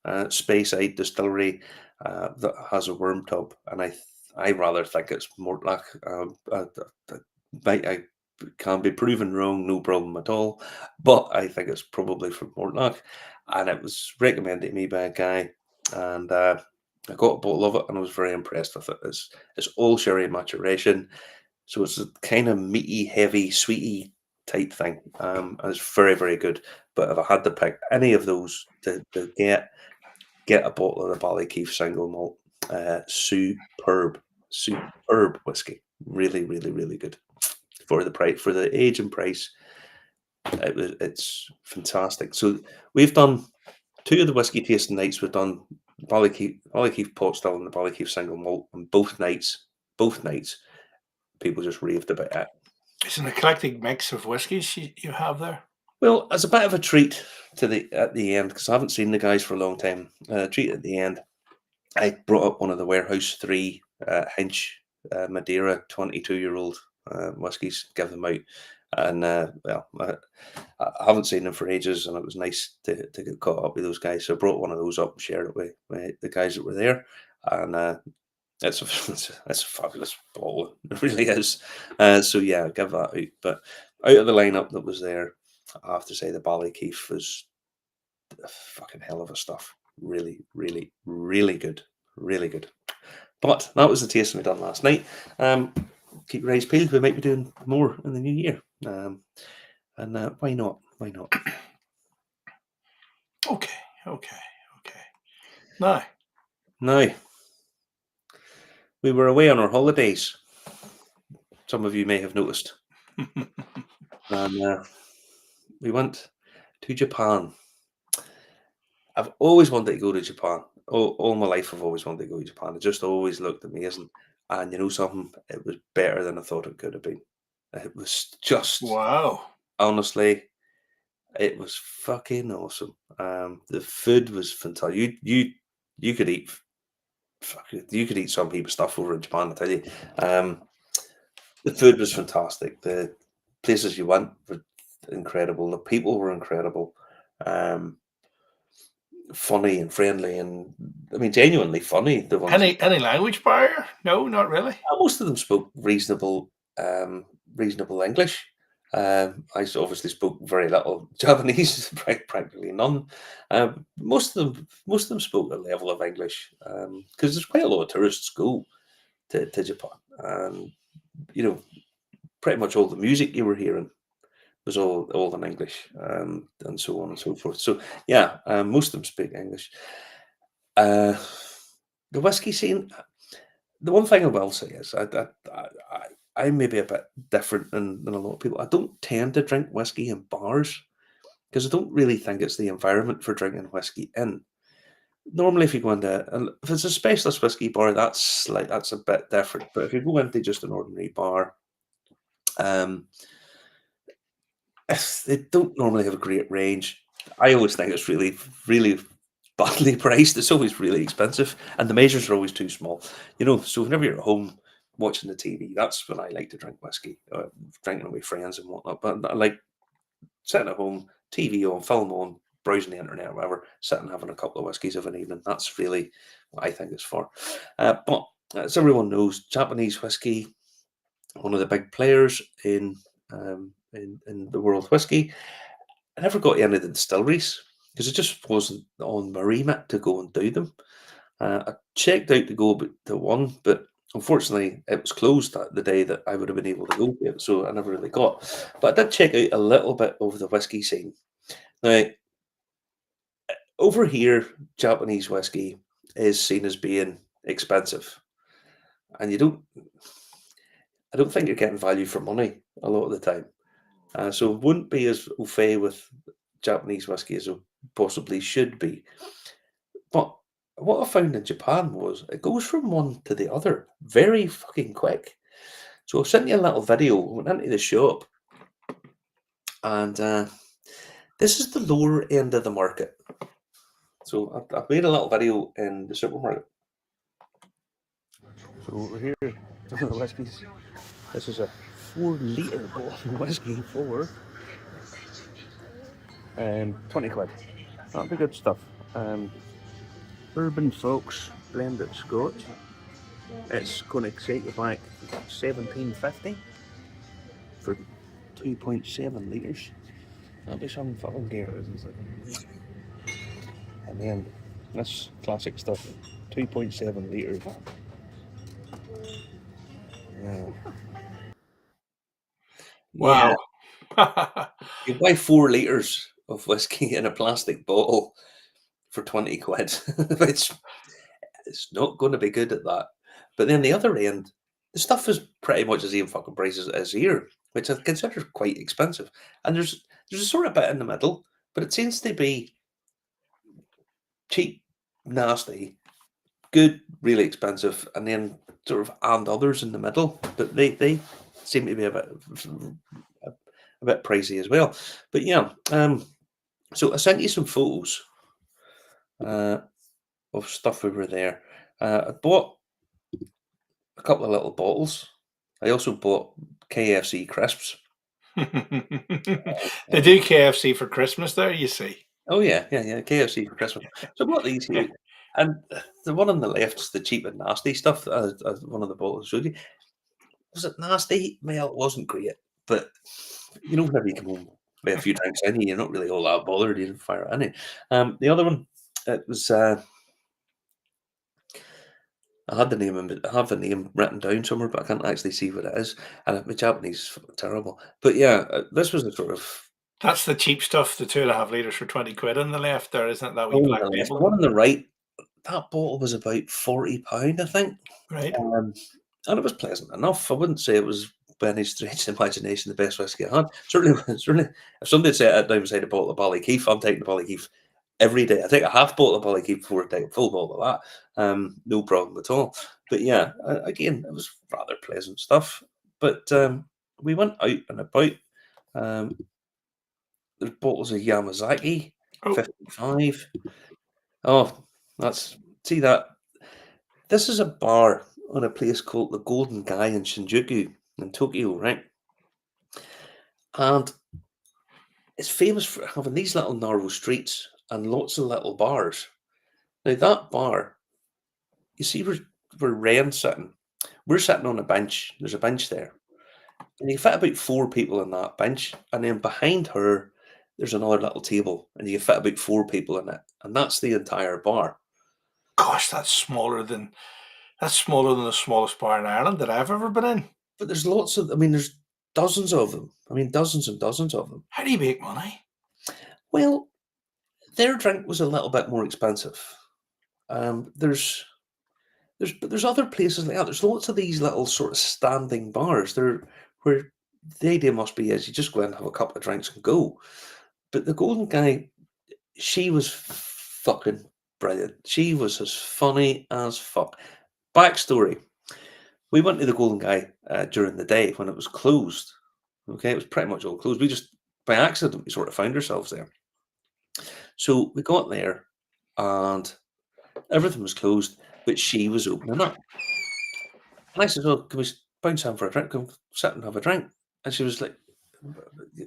Speyside distillery that has a worm tub, and I rather think it's Mortlach. I can be proven wrong, no problem at all. But I think it's probably from Mortlach, and it was recommended to me by a guy, and I got a bottle of it, and I was very impressed with it. It's all sherry maturation, so it's a kind of meaty, heavy, sweety type thing, and it's very, very good. But if I had to pick any of those to get a bottle of the Ballykeefe single malt, superb, superb whiskey. Really, really, really good for the price, for the age and price. It's fantastic. So we've done two of the whiskey tasting nights. We've done Ballykeefe pot still and the Ballykeefe single malt, and both nights, people just raved about it. It's an eclectic mix of whiskies you have there. Well, as a bit of a treat at the end, because I haven't seen the guys for a long time. Treat at the end, I brought up one of the Warehouse 3 Hinch Madeira 22-year-old whiskies, give them out. And well, I haven't seen them for ages, and it was nice to get caught up with those guys. So I brought one of those up and shared it with the guys that were there. And it's a, it's a fabulous bottle. It really is. So yeah, give that out. But out of the lineup that was there, I have to say the Ballykeefe was a fucking hell of a stuff. Really, really, really good. Really good. But that was the tasting we done last night. Keep your eyes peeled. We might be doing more in the new year. And why not? Why not? Okay, okay, okay. Now, Now, we were away on our holidays. Some of you may have noticed. And we went to Japan. I've always wanted to go to Japan. All my life, I've always wanted to go to Japan. It just always looked amazing. And you know something? It was better than I thought it could have been. It was just, wow. honestly, it was fucking awesome. The food was fantastic. You could eat, you could eat some people's stuff over in Japan. I tell you, the food was fantastic. The places you went were incredible. The people were incredible. Um, Funny and friendly, and I mean genuinely funny. The ones Any language barrier? No, not really. most of them spoke reasonable English. Obviously spoke very little Japanese, practically none. Most of them spoke a level of English because there's quite a lot of tourists go to Japan, and you know pretty much all the music you were hearing was all in English, and so on and so forth. So yeah, most of them speak English. Uh, the whiskey scene. The one thing I will say is I'm maybe a bit different than a lot of people. I don't tend to drink whiskey in bars because I don't really think it's the environment for drinking whiskey in. normally if you go into, and if it's a specialist whiskey bar, that's a bit different. But if you go into just an ordinary bar, um, they don't normally have a great range. I always think it's really badly priced. It's always really expensive, and the measures are always too small. So whenever you're at home watching the TV, that's when I like to drink whiskey, drinking with friends and whatnot. But I like sitting at home, TV on, film on, browsing the internet or whatever, sitting having a couple of whiskies of an evening. That's really what I think it's for. But as everyone knows, Japanese whiskey, one of the big players in the world whiskey. I never got any of the distilleries because it just wasn't on my remit to go and do them. I checked out to go to one, but unfortunately, it was closed the day that I would have been able to go to it, so I never really got. But I did check out a little bit of the whiskey scene. Now, over here, Japanese whiskey is seen as being expensive, and I don't think you're getting value for money a lot of the time. So it wouldn't be as au fait with Japanese whiskey as it possibly should be. But what I found in Japan was it goes from one to the other very fucking quick. So I've sent you a little video. I went into the shop, and this is the lower end of the market. So I've made a little video in the supermarket. So over here, some of the whiskies. This is a 4-litre bottle of whiskey for 20 quid. That'll be good stuff. Bourbon Fox blended Scotch. It's going to set you back £17.50 for 2.7 litres. That'll be some fucking gear. And then this classic stuff, 2.7 litres. Yeah. Wow. You buy 4 litres of whiskey in a plastic bottle for 20 quid. it's not going to be good at that. But then the other end, the stuff is pretty much the same fucking price as it is here, which I consider quite expensive. And there's a sort of bit in the middle, but it seems to be cheap, nasty, good, really expensive, and then sort of and others in the middle. But they seem to be a bit pricey as well. But yeah, so I sent you some photos of stuff over there. I bought a couple of little bottles. I also bought KFC crisps. They do KFC for Christmas there, you see. Oh yeah, KFC for Christmas. So I bought these here, and the one on the left is the cheap and nasty stuff. One of the bottles showed you. Was it nasty? Well, it wasn't great, but whenever you come home with a few drinks in you, you're not really all that bothered. You didn't fire it in. The other one, it was. I had the name, I have the name written down somewhere, but I can't actually see what it is. And my Japanese is fucking terrible. But yeah, this was a sort of That's the cheap stuff, the 2.5 litres for 20 quid on the left there, isn't it? That wee one on black the left. The label. one on the right, that bottle was about £40, I think. Right. And it was pleasant enough. I wouldn't say it was by any stretch of the imagination the best whiskey I had. Certainly, if somebody said it down beside a bottle of Ballykeef, I'm taking the Ballykeef every day. I take a half bottle of Ballykeef before I take a full bottle of that. No problem at all. But yeah, again, it was rather pleasant stuff. But we went out and about. There's bottles of Yamazaki, 55. Oh, see that. This is a bar on a place called the Golden Guy in Shinjuku in Tokyo, right? And it's famous for having these little narrow streets and lots of little bars. Now that bar, you see where Ren's sitting. We're sitting on a bench. There's a bench there. And you fit about 4 people on that bench. And then behind her, there's another little table. And you fit about 4 people in it. And that's the entire bar. Gosh, that's smaller than the smallest bar in Ireland that I've ever been in. But there's lots of, there's dozens of them. Dozens and dozens of them. How do you make money? Well, their drink was a little bit more expensive. There's other places like that. There's lots of these little sort of standing bars. Where the idea must be is you just go in and have a couple of drinks and go. But the Golden Guy, she was fucking brilliant. She was as funny as fuck. Backstory: we went to the Golden Guy during the day when it was closed. Okay, it was pretty much all closed. We just by accident we sort of found ourselves there. So we got there and everything was closed, but she was opening up. And I said, "Oh, can we bounce in for a drink? Come sit and have a drink?" And she was like,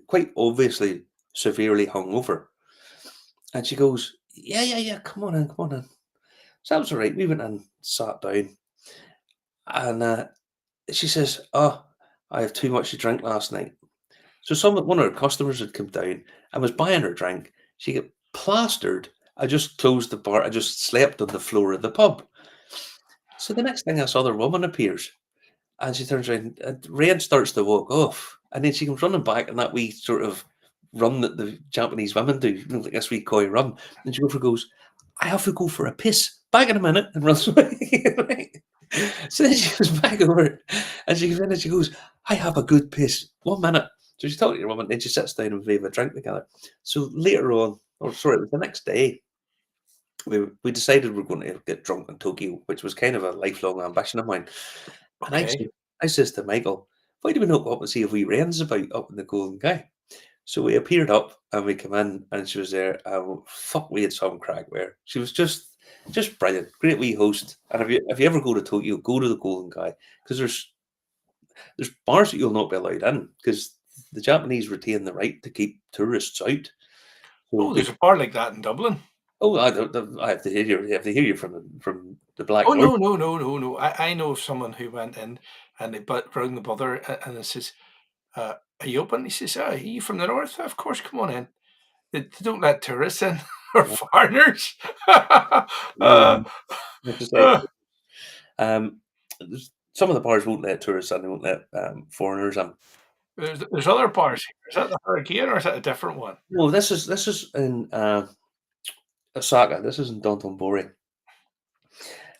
quite obviously severely hungover. And she goes, "Yeah, yeah, yeah, come on in, come on in." So that was all right. We went in, sat down, and she says, "Oh, I have too much to drink last night." So one of her customers had come down and was buying her drink. She got plastered. I just closed the bar. I just slept on the floor of the pub. So the next thing, this other woman appears, and she turns around, and Red starts to walk off, and then she comes running back, and that wee sort of run that the Japanese women do, like this wee coy run. And she goes, "I have to go for a piss. Back in a minute," and runs away. Right? So then she goes back over, and she goes in and she goes, "I have a good piss. 1 minute." So she's talking to your woman, then she sits down and we have a drink together. So later on, or sorry, it was the next day, we decided we're going to get drunk in Tokyo, which was kind of a lifelong ambition of mine. And Okay. I says to Michael, "Why do we not go up and see if we Rain's about up in the Golden Guy?" So we appeared up and we come in and she was there. And fuck, we had some crack there. She was just brilliant, great wee host. And if you ever go to Tokyo, go to the Golden Guy because there's bars that you'll not be allowed in because the Japanese retain the right to keep tourists out. So Oh, there's a bar like that in Dublin. I have to hear you. I have to hear you from the Black Oh, Lord. no, no, no, no, no. I know of someone who went in and they rang the bother and it says, "Are you open?" He says, "Are you from the north?" "Of course, come on in." They don't let tourists in or foreigners. Uh, Like I say, uh, um, some of the bars won't let tourists in. They won't let foreigners in. there's other bars here. Is that the Hurricane or is that a different one? No, this is in Osaka. This is in Dontonbori,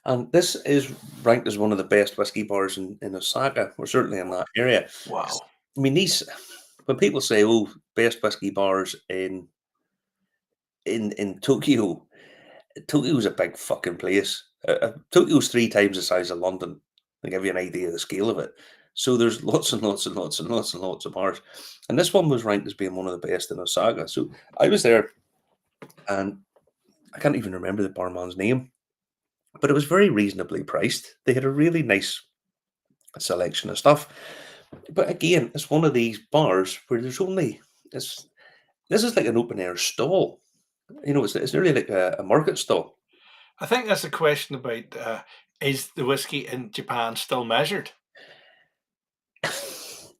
and this is ranked as one of the best whiskey bars in Osaka, or certainly in that area. 'Cause, Wow. I mean, these when people say, "Oh, best whiskey bars in Tokyo," Tokyo's a big fucking place. Tokyo's 3 times the size of London. To give you an idea of the scale of it. So there's lots and lots and lots and lots and lots of bars, and this one was ranked as being one of the best in Osaka. So I was there, and I can't even remember the barman's name, but it was very reasonably priced. They had a really nice selection of stuff. But again, it's one of these bars where there's only it's this is like an open air stall. It's nearly like a market stall. I think that's a question about is the whiskey in Japan still measured?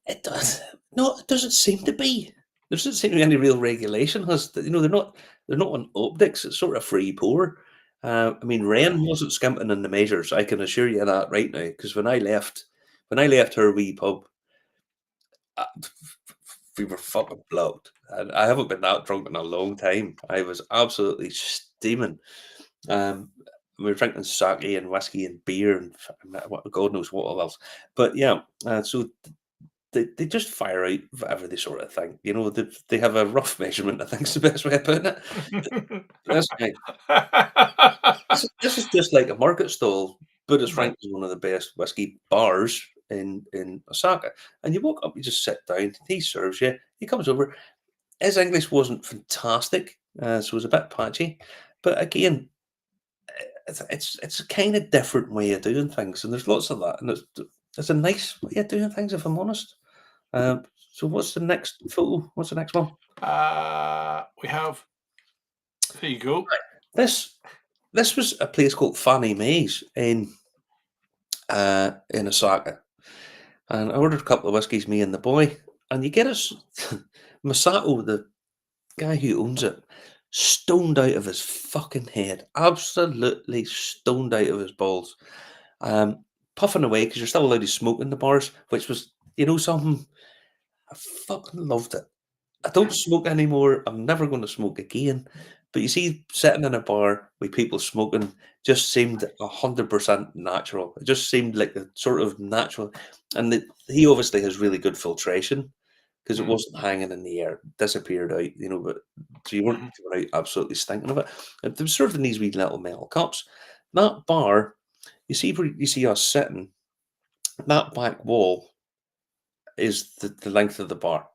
It does. No, it doesn't seem to be. There doesn't seem to be any real regulation. They're not on optics. It's sort of free pour. I mean, Ren wasn't skimping on the measures. I can assure you that right now. Because when I left her wee pub, uh, we were fucking blocked. And I haven't been that drunk in a long time. I was absolutely steaming. Um, we were drinking sake and whiskey and beer and God knows what all else. But yeah, so they just fire out whatever they sort of think. They have a rough measurement, I think is the best way of putting it. That's fine. This is just like a market stall, but it's Right. ranked as one of the best whiskey bars in Osaka. And you walk up, you just sit down, he serves you, he comes over. His English wasn't fantastic, so it was a bit patchy. But again, it's a kind of different way of doing things, and there's lots of that, and it's a nice way of doing things, if I'm honest. Um, so what's the next photo? What's the next one? We have, there you go. This this was a place called Fanny Mae's in Osaka, and I ordered a couple of whiskies, me and the boy, and you get us Masato, the guy who owns it, stoned out of his fucking head, absolutely stoned out of his balls, puffing away because you're still allowed to smoke in the bars, which was something. I fucking loved it. I don't smoke anymore. I'm never going to smoke again. But you see, sitting in a bar with people smoking just seemed 100% natural. It just seemed like a sort of natural. And he obviously has really good filtration because it Mm, wasn't hanging in the air, disappeared out, but so you weren't mhm. coming out absolutely stinking of it. And they were served in these wee little metal cups. That bar, you see where you see us sitting, that back wall is the length of the bar.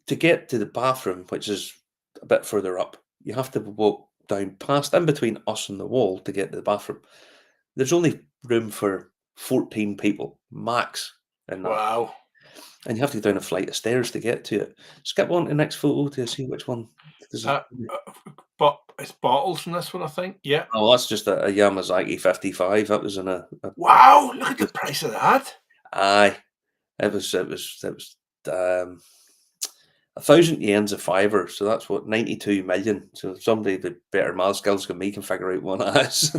To get to the bathroom, which is a bit further up, you have to walk down past in between us and the wall to get to the bathroom. There's only room for 14 people max in that, Wow. and you have to go down a flight of stairs to get to it. Skip on to the next photo to see which one. This is, Uh, but it's bottles in this one, I think. Yeah. oh, that's just a Yamazaki 55. That was in a Wow, look at the price of that. aye. It was 1,000 yen's a fiver, so that's what 92 million. So somebody with better math skills than me can figure out what that is.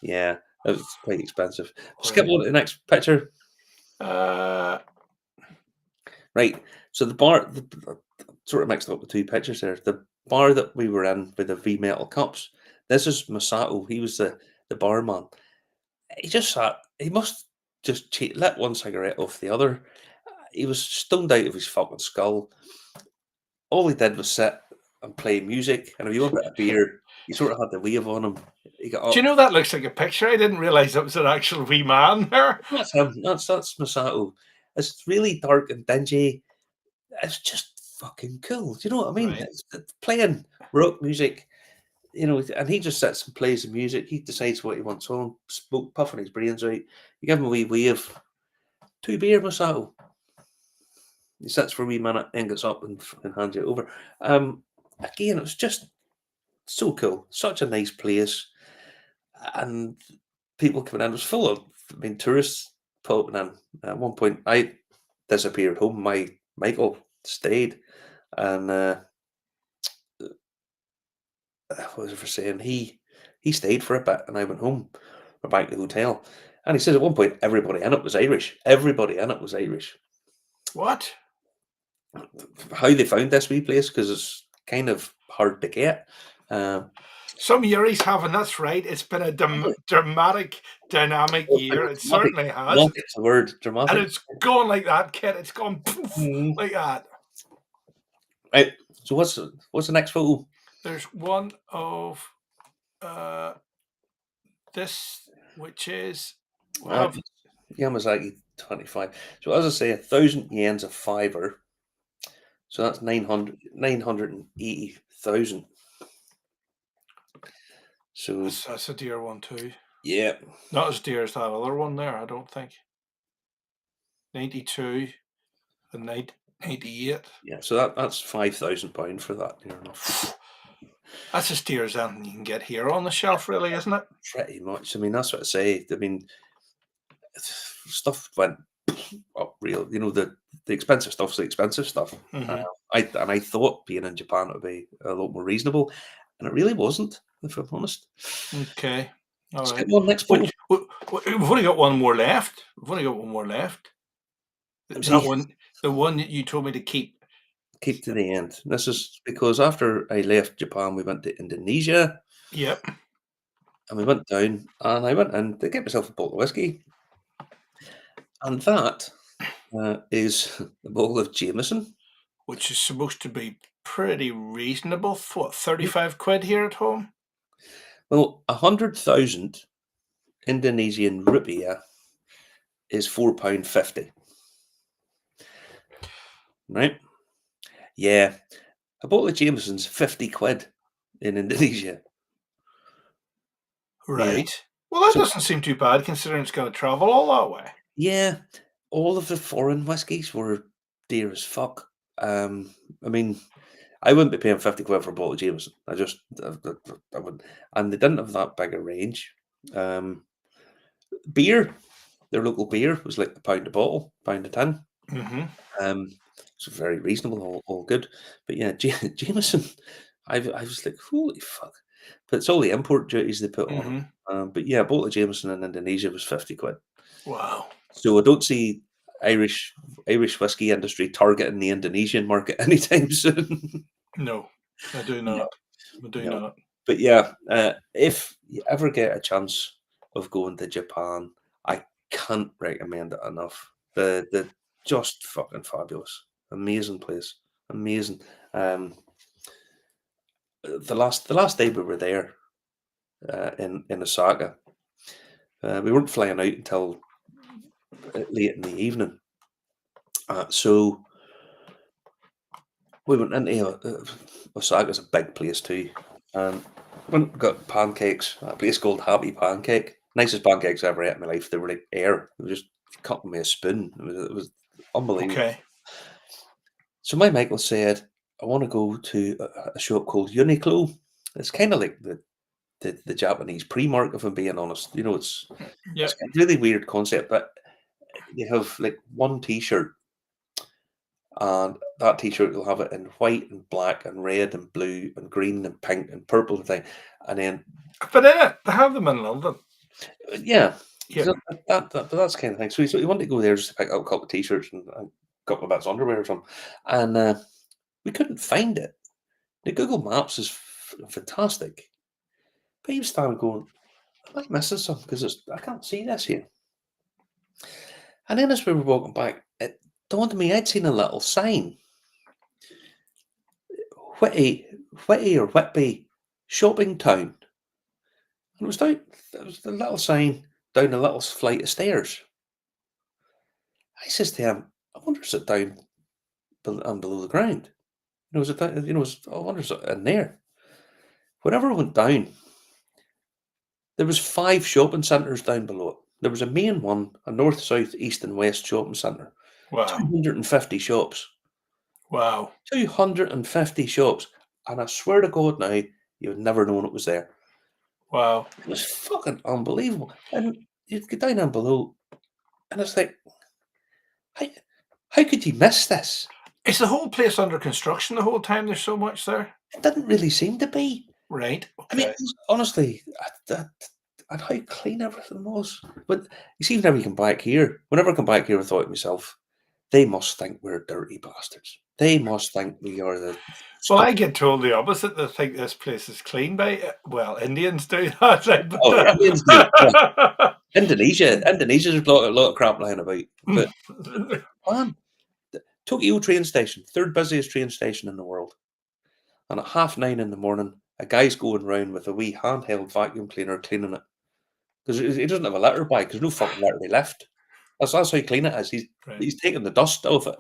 Yeah, it was quite expensive. Skip Right. on to the next picture. Uh, Right. So the bar, sort of mixed up the two pictures there. The bar that we were in with the V metal cups. This is Masato. He was the barman. He just sat. He must just lit one cigarette off the other. He was stoned out of his fucking skull. All he did was sit and play music. And if you wanted a beer, you sort of had to wave on him. He got do you up. know that looks like a picture? I didn't realize that was an actual wee man there. That's him. That's Masato. It's really dark and dingy. It's just fucking cool. Do you know what I mean? Right. It's playing rock music, and he just sits and plays the music. He decides what he wants on, smoke, puffing his brains out. You give him a wee wave, two beer, Masato. He sits for a wee minute, then gets up and hands you over. Again, it was just so cool. Such a nice place. And people coming in. It was full of, tourists popping in. At one point, I disappeared home. Michael stayed, and what was I for saying? He stayed for a bit, and I went home. Or back to the hotel, and he says at one point everybody in it was Irish. Everybody in it was Irish. What? How they found this wee place, because it's kind of hard to get. Um, Some Yuri's having, that's right. It's been a dramatic, dynamic year. It dramatic, certainly has. dramatic's the word. And Dramatic. it's gone like that, kid. It's gone poof, Mhm. like that. Right. So what's the next photo? There's one of uh, this, which is we'll Uh, have Yamazaki 25. So as I say, 1,000 yen's a fiver. So that's 980,000. So that's a dear one too. yeah, Not as dear as that other one there, I don't think. 92 and 98. yeah. So that's £5,000 for that. That's as dear as anything you can get here on the shelf, really, isn't it? Pretty much. That's what I say. Stuff went up real. The expensive stuff's the expensive stuff. Mhm. I thought being in Japan would be a lot more reasonable, and it really wasn't. If I'm honest. Okay. All Let's right. get one next photo. We've only got one more left. We've only got one more left. That See, one, the one that you told me to keep. keep to the end. This is because after I left Japan, we went to Indonesia, Yep. and we went down, and I went in to get myself a bottle of whiskey, and that is a bottle of Jameson. Which is supposed to be pretty reasonable. What, 35 quid here at home? Well, 100,000 Indonesian rupiah is £4.50. Right? Yeah. A bottle of Jameson's 50 quid in Indonesia. Right. Well, that So doesn't seem too bad considering it's going to travel all that way. yeah, all of the foreign whiskies were dear as fuck. I mean, I wouldn't be paying 50 quid for a bottle of Jameson. I wouldn't. And they didn't have that big a range. Um, Beer, their local beer was like £1 a bottle, £1 a tin. Hmm. Um, so very reasonable, all good. But yeah, Jameson, I was like, holy fuck. But it's all the import duties they put on it. Hmm. But yeah, a bottle of Jameson in Indonesia was 50 quid. Wow. So I don't see Irish whiskey industry targeting the Indonesian market anytime soon. No, I do No, not. I do no. not. But yeah, if you ever get a chance of going to Japan, I can't recommend it enough. The just fucking fabulous. Amazing place. Amazing. The last day we were there in Osaka, we weren't flying out until late in the evening. So we went into Osaka's a big place too, and went and got pancakes at a place called Happy Pancake. Nicest pancakes I ever ate in my life. They were like air. They were just cut with a spoon. It was unbelievable. Okay. So my Michael said, I want to go to a shop called Uniqlo. It's kind of like the Japanese Primark, if I'm being honest. It's Yep. a really weird concept, but you have like one T-shirt, and that T-shirt will have it in white and black and red and blue and green and pink and purple and thing, and then But in it, they have them in London. yeah, Yeah. so but that's kind of thing. So you want to go there just to pick up a couple of T-shirts and a couple of bits of underwear or something, and we couldn't find it. The Google Maps is fantastic, but you started going, "Am I missing something? Because I can't see this here." And then as we were walking back, it dawned on me I'd seen a little sign, Whitty, Whitty or Whitby Shopping Town, and it was down. There was a little sign down a little flight of stairs. I says to him, "I wonder is it down below the ground? Is it down, I wonder is it in there?" Whenever I went down, there was 5 shopping centres down below it. There was a main one, a north, south, east, and west shopping centre. Wow. 250 shops. Wow. 250 shops. And I swear to God now, you would never known it was there. Wow. It was fucking unbelievable. And you'd get down and below, and it's like, how, how could you miss this? Is the whole place under construction the whole time? There's so much there. It didn't really seem to be. Right. I mean, Okay. honestly, and how clean everything was. But you see, whenever you come back here, whenever I come back here, I thought to myself, they must think we're dirty bastards. They must think we are the. Well, I get told the opposite. They think this place is clean by well, Indians do that. Like, but, Oh, Indians do. Yeah. Indonesia's a lot of crap lying about. But man, the Tokyo train station, third busiest train station in the world. And at 9:30 in the morning, a guy's going round with a wee handheld vacuum cleaner cleaning it. Because he doesn't have a litter bag, because no fucking litter they left. That's how clean it is. right. He's taking the dust off it.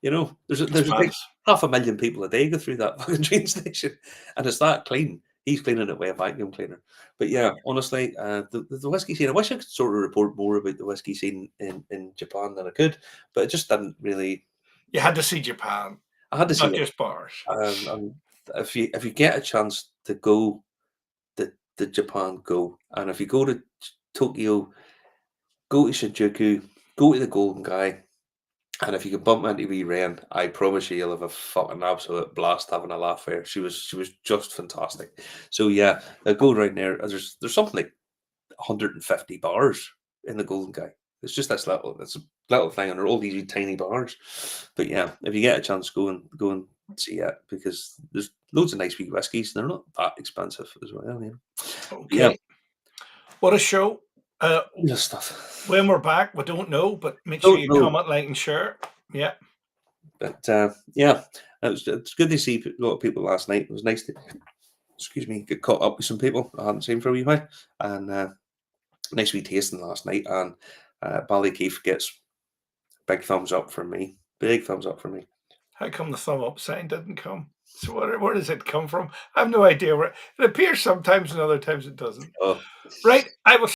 There's like Class. 500,000 people a day go through that fucking train station, and it's that clean. He's cleaning it with a vacuum cleaner. But yeah, honestly, the whiskey scene. I wish I could sort of report more about the whiskey scene in Japan than I could, but it just didn't really. You had to see Japan, I had to see not it. just bars. And if you get a chance to go to Japan, go. And if you go to Tokyo, go to Shinjuku, go to the Golden Guy. And if you can bump into wee Ren, I promise you, you'll have a fucking absolute blast having a laugh there. She was just fantastic. So yeah, go right there. There's something like 150 bars in the Golden Guy. It's just this little thing, and they're all these tiny bars. But yeah, if you get a chance, go and see it, because there's loads of nice wee whiskies. And they're not that expensive as well. Okay. Yeah, What a show. just stuff. When we're back, we don't know, but make Don't sure you know. comment, like, and share. Yeah. But yeah, it's good to see a lot of people last night. It was nice to, get caught up with some people I hadn't seen for a wee while, and nice wee tasting last night. And Ballykeefe gets big thumbs up from me. Big thumbs up from me. How come the thumb up sign didn't come? So where does it come from? I have no idea where it appears sometimes and other times it doesn't. Oh. Right. I will